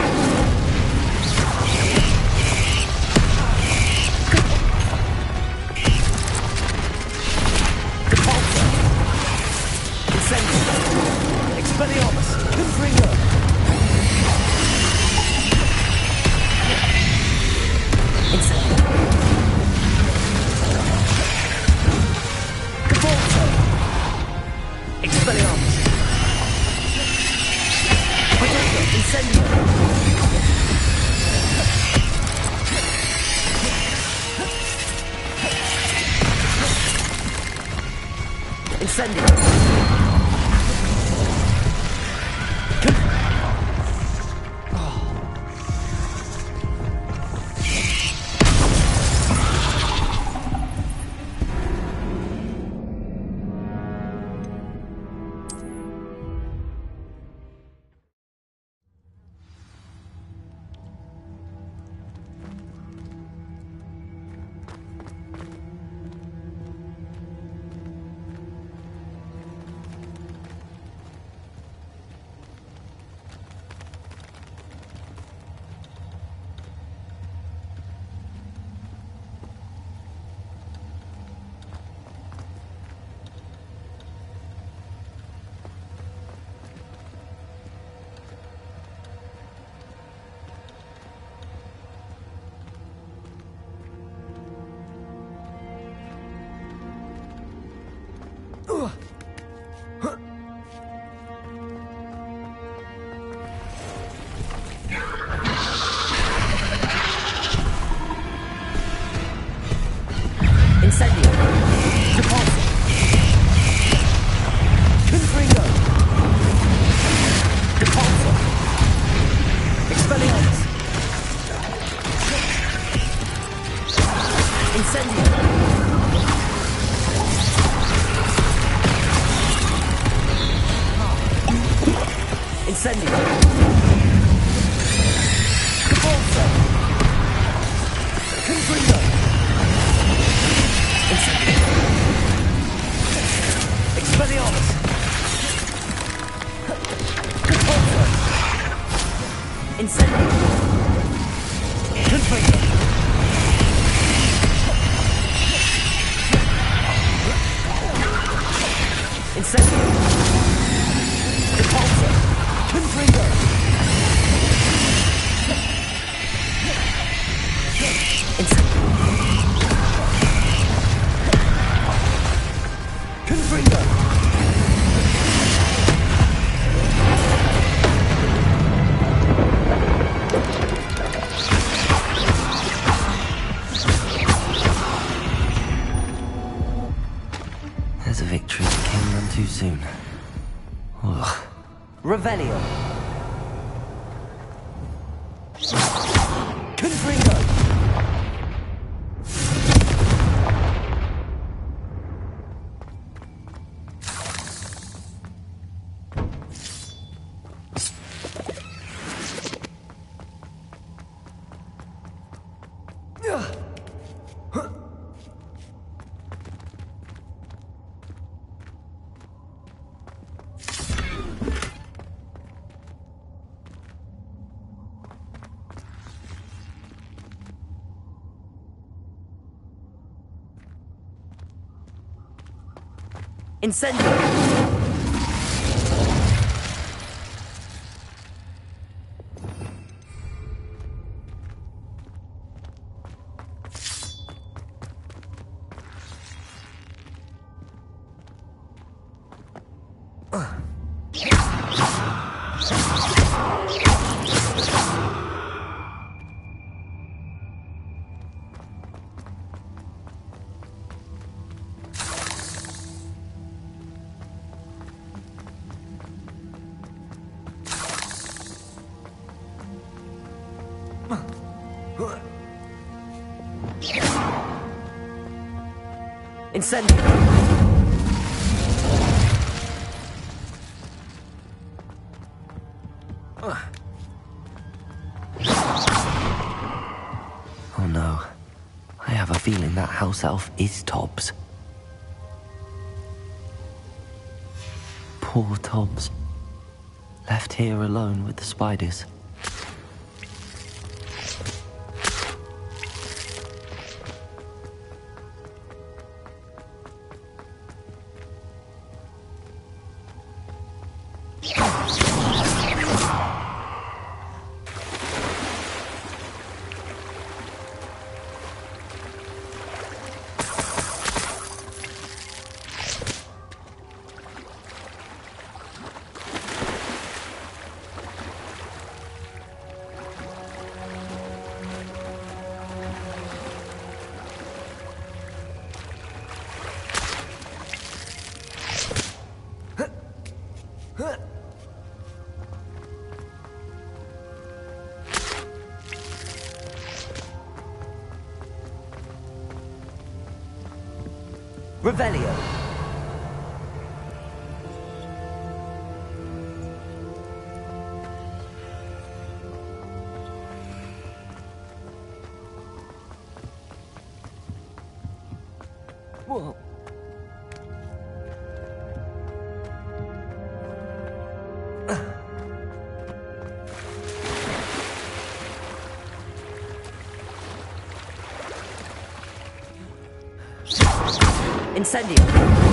Expelliarmus! Confringo! Incendio! Cavolto! Expelliarmus! Potato! Incendio! Incendio! Incendio! Repulso! Confringo! Repulso! Expelliarmus! Incendio! Incendio! Repulso! Confringo! Expelliarmus! Repulso! Incendio! Confringo! Incendio! Repulso! Confringo! Incendio! Confringo! There's a victory that came none too soon. Ugh. Revelio. Confringo. Incendio! Incendio! Oh no. I have a feeling that house elf is Tobbs. Poor Tobbs. Left here alone with the spiders. Revelio. Whoa. Incendio!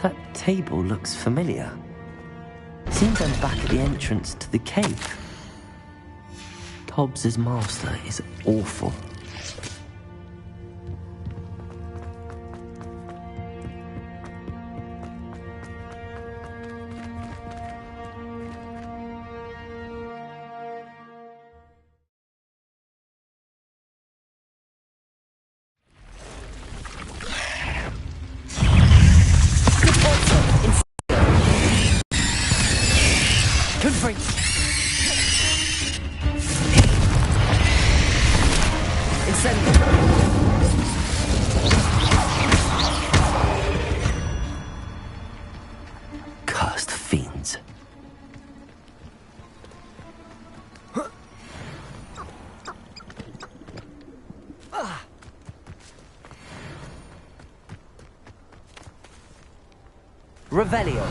That table looks familiar. Seems I'm back at the entrance to the cave. Tobbs's master is awful. Cursed fiends. Revelio.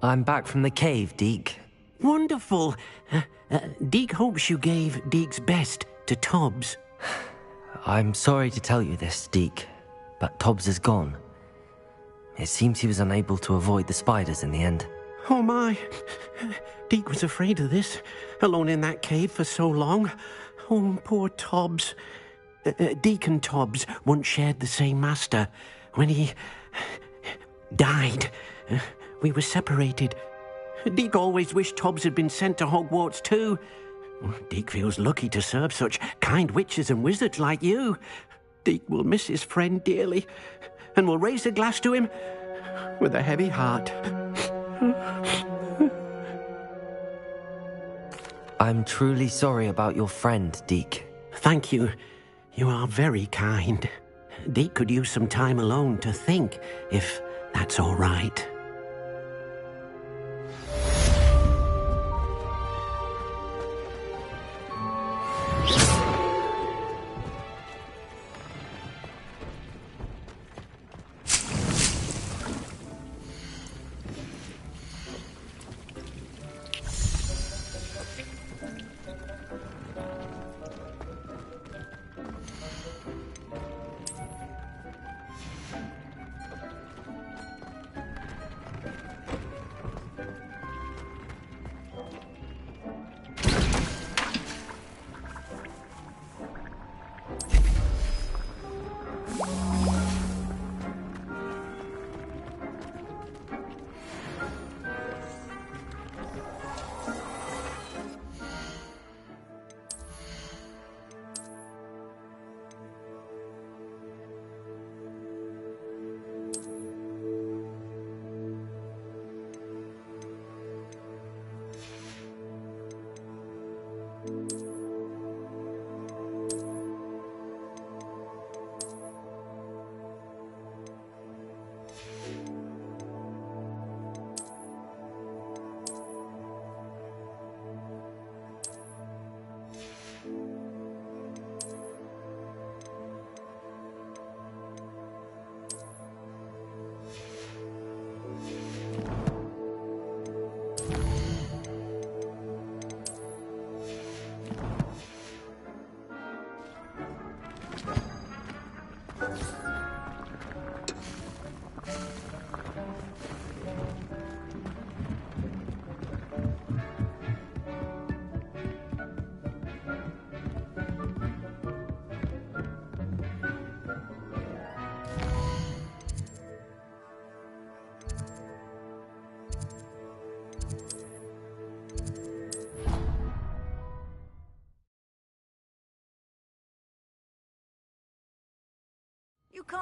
I'm back from the cave, Deke. Wonderful. Deke hopes you gave Deke's best to Tobbs. I'm sorry to tell you this, Deke, but Tobbs is gone. It seems he was unable to avoid the spiders in the end. Oh my. Deke was afraid of this, alone in that cave for so long. Oh, poor Tobbs. Deke and Tobbs once shared the same master. When he died, we were separated. Deke always wished Tobbs had been sent to Hogwarts too. Deke feels lucky to serve such kind witches and wizards like you. Deke will miss his friend dearly, and will raise a glass to him with a heavy heart. I'm truly sorry about your friend, Deke. Thank you. You are very kind. Deke could use some time alone to think, if that's all right.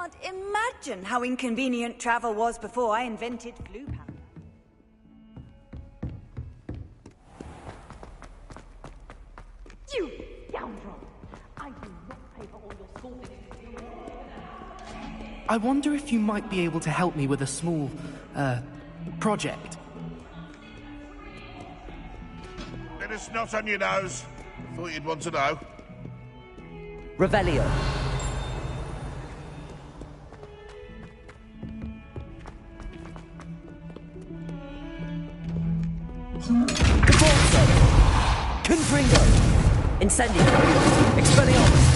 can't imagine how inconvenient travel was before I invented blue powder. You scoundrel! I do not pay for all your school things. I wonder if you might be able to help me with a small, project. Bit of snot on your nose. Thought you'd want to know. Revelio. Caforzo. Confringo. Incendio. Expelliarmus.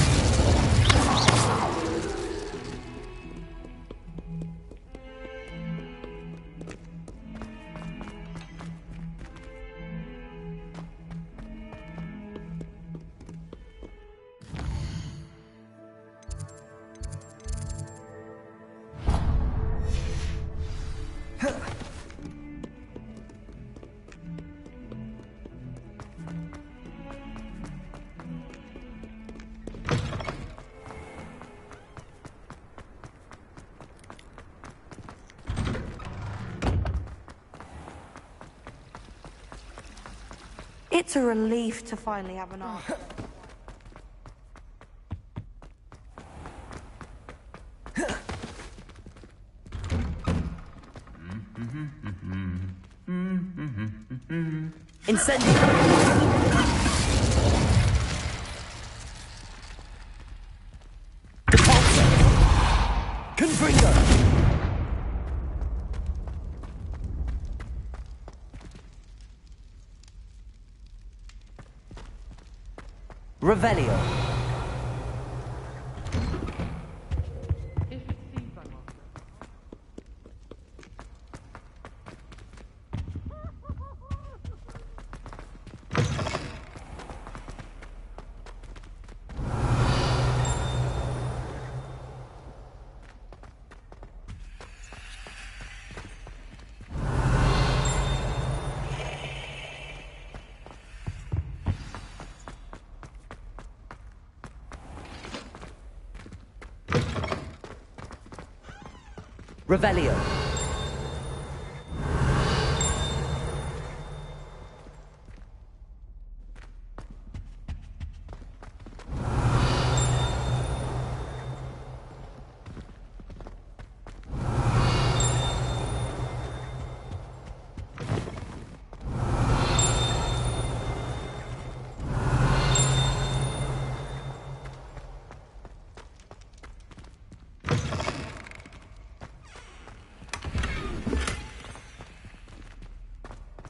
It's a relief to finally have an answer. Incendio. Caforzo. Confringo. Revelio. Revelio.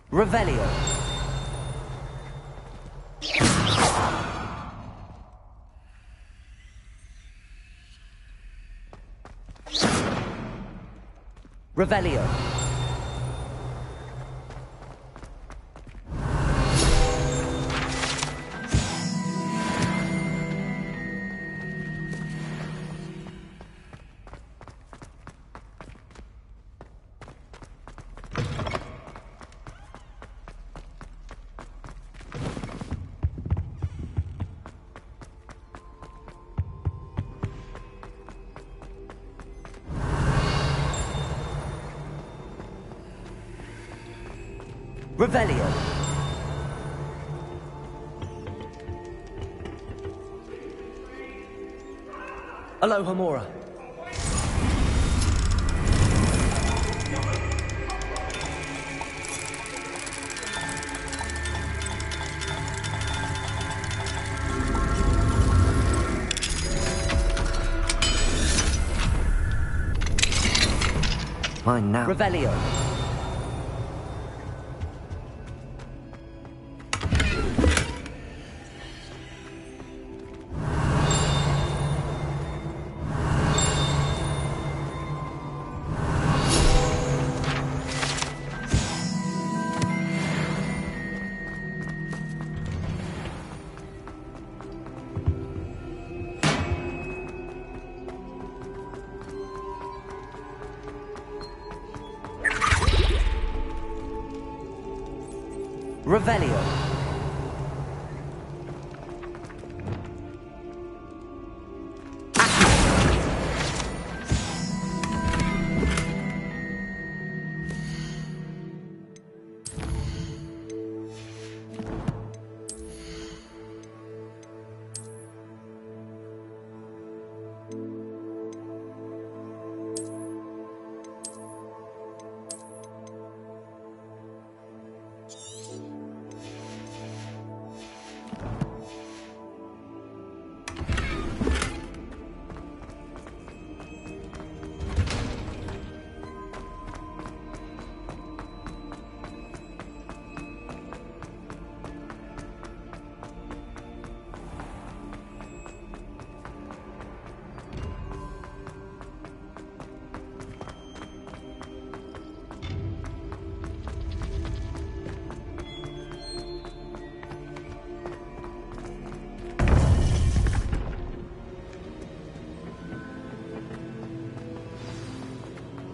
Revelio. Revelio. Revelio. Aloha Mora. Mine now. Revelio. Revelio.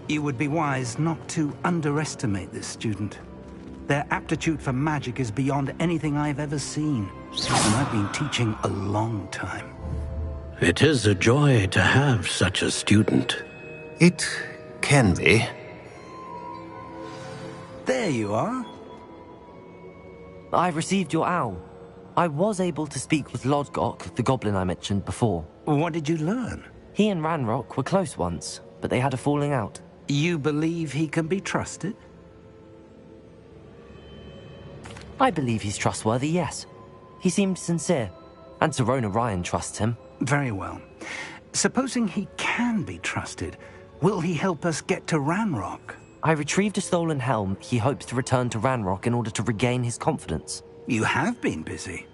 You would be wise not to underestimate this student. Their aptitude for magic is beyond anything I've ever seen, and I've been teaching a long time. It is a joy to have such a student. It can be. There you are. I received your owl. I was able to speak with Lodgok, the goblin I mentioned before. What did you learn? He and Ranrock were close once, but they had a falling out. You believe he can be trusted? I believe he's trustworthy, yes. He seemed sincere, and Serona Ryan trusts him. Very well. Supposing he can be trusted, will he help us get to Ranrock? I retrieved a stolen helm he hopes to return to Ranrock in order to regain his confidence. You have been busy.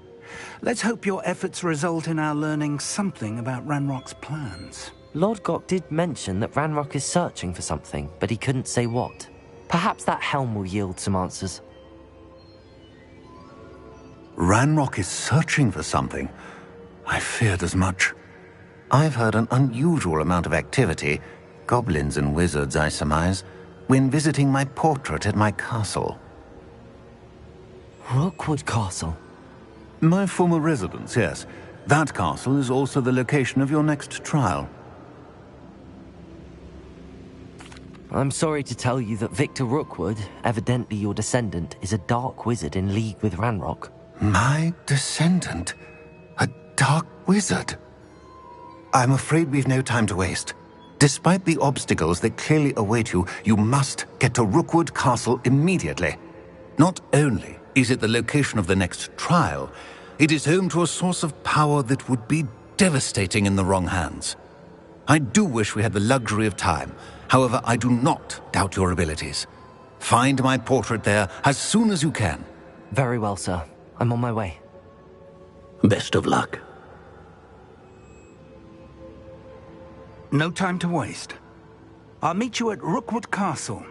Let's hope your efforts result in our learning something about Ranrock's plans. Lodgok did mention that Ranrock is searching for something, but he couldn't say what. Perhaps that helm will yield some answers. Ranrock is searching for something. I feared as much. I've heard an unusual amount of activity, goblins and wizards, I surmise, when visiting my portrait at my castle. Rookwood Castle? My former residence, yes. That castle is also the location of your next trial. I'm sorry to tell you that Victor Rookwood, evidently your descendant, is a dark wizard in league with Ranrock. My descendant? A dark wizard? I'm afraid we've no time to waste. Despite the obstacles that clearly await you, you must get to Rookwood Castle immediately. Not only is it the location of the next trial, it is home to a source of power that would be devastating in the wrong hands. I do wish we had the luxury of time. However, I do not doubt your abilities. Find my portrait there as soon as you can. Very well, sir. I'm on my way. Best of luck. No time to waste. I'll meet you at Rookwood Castle.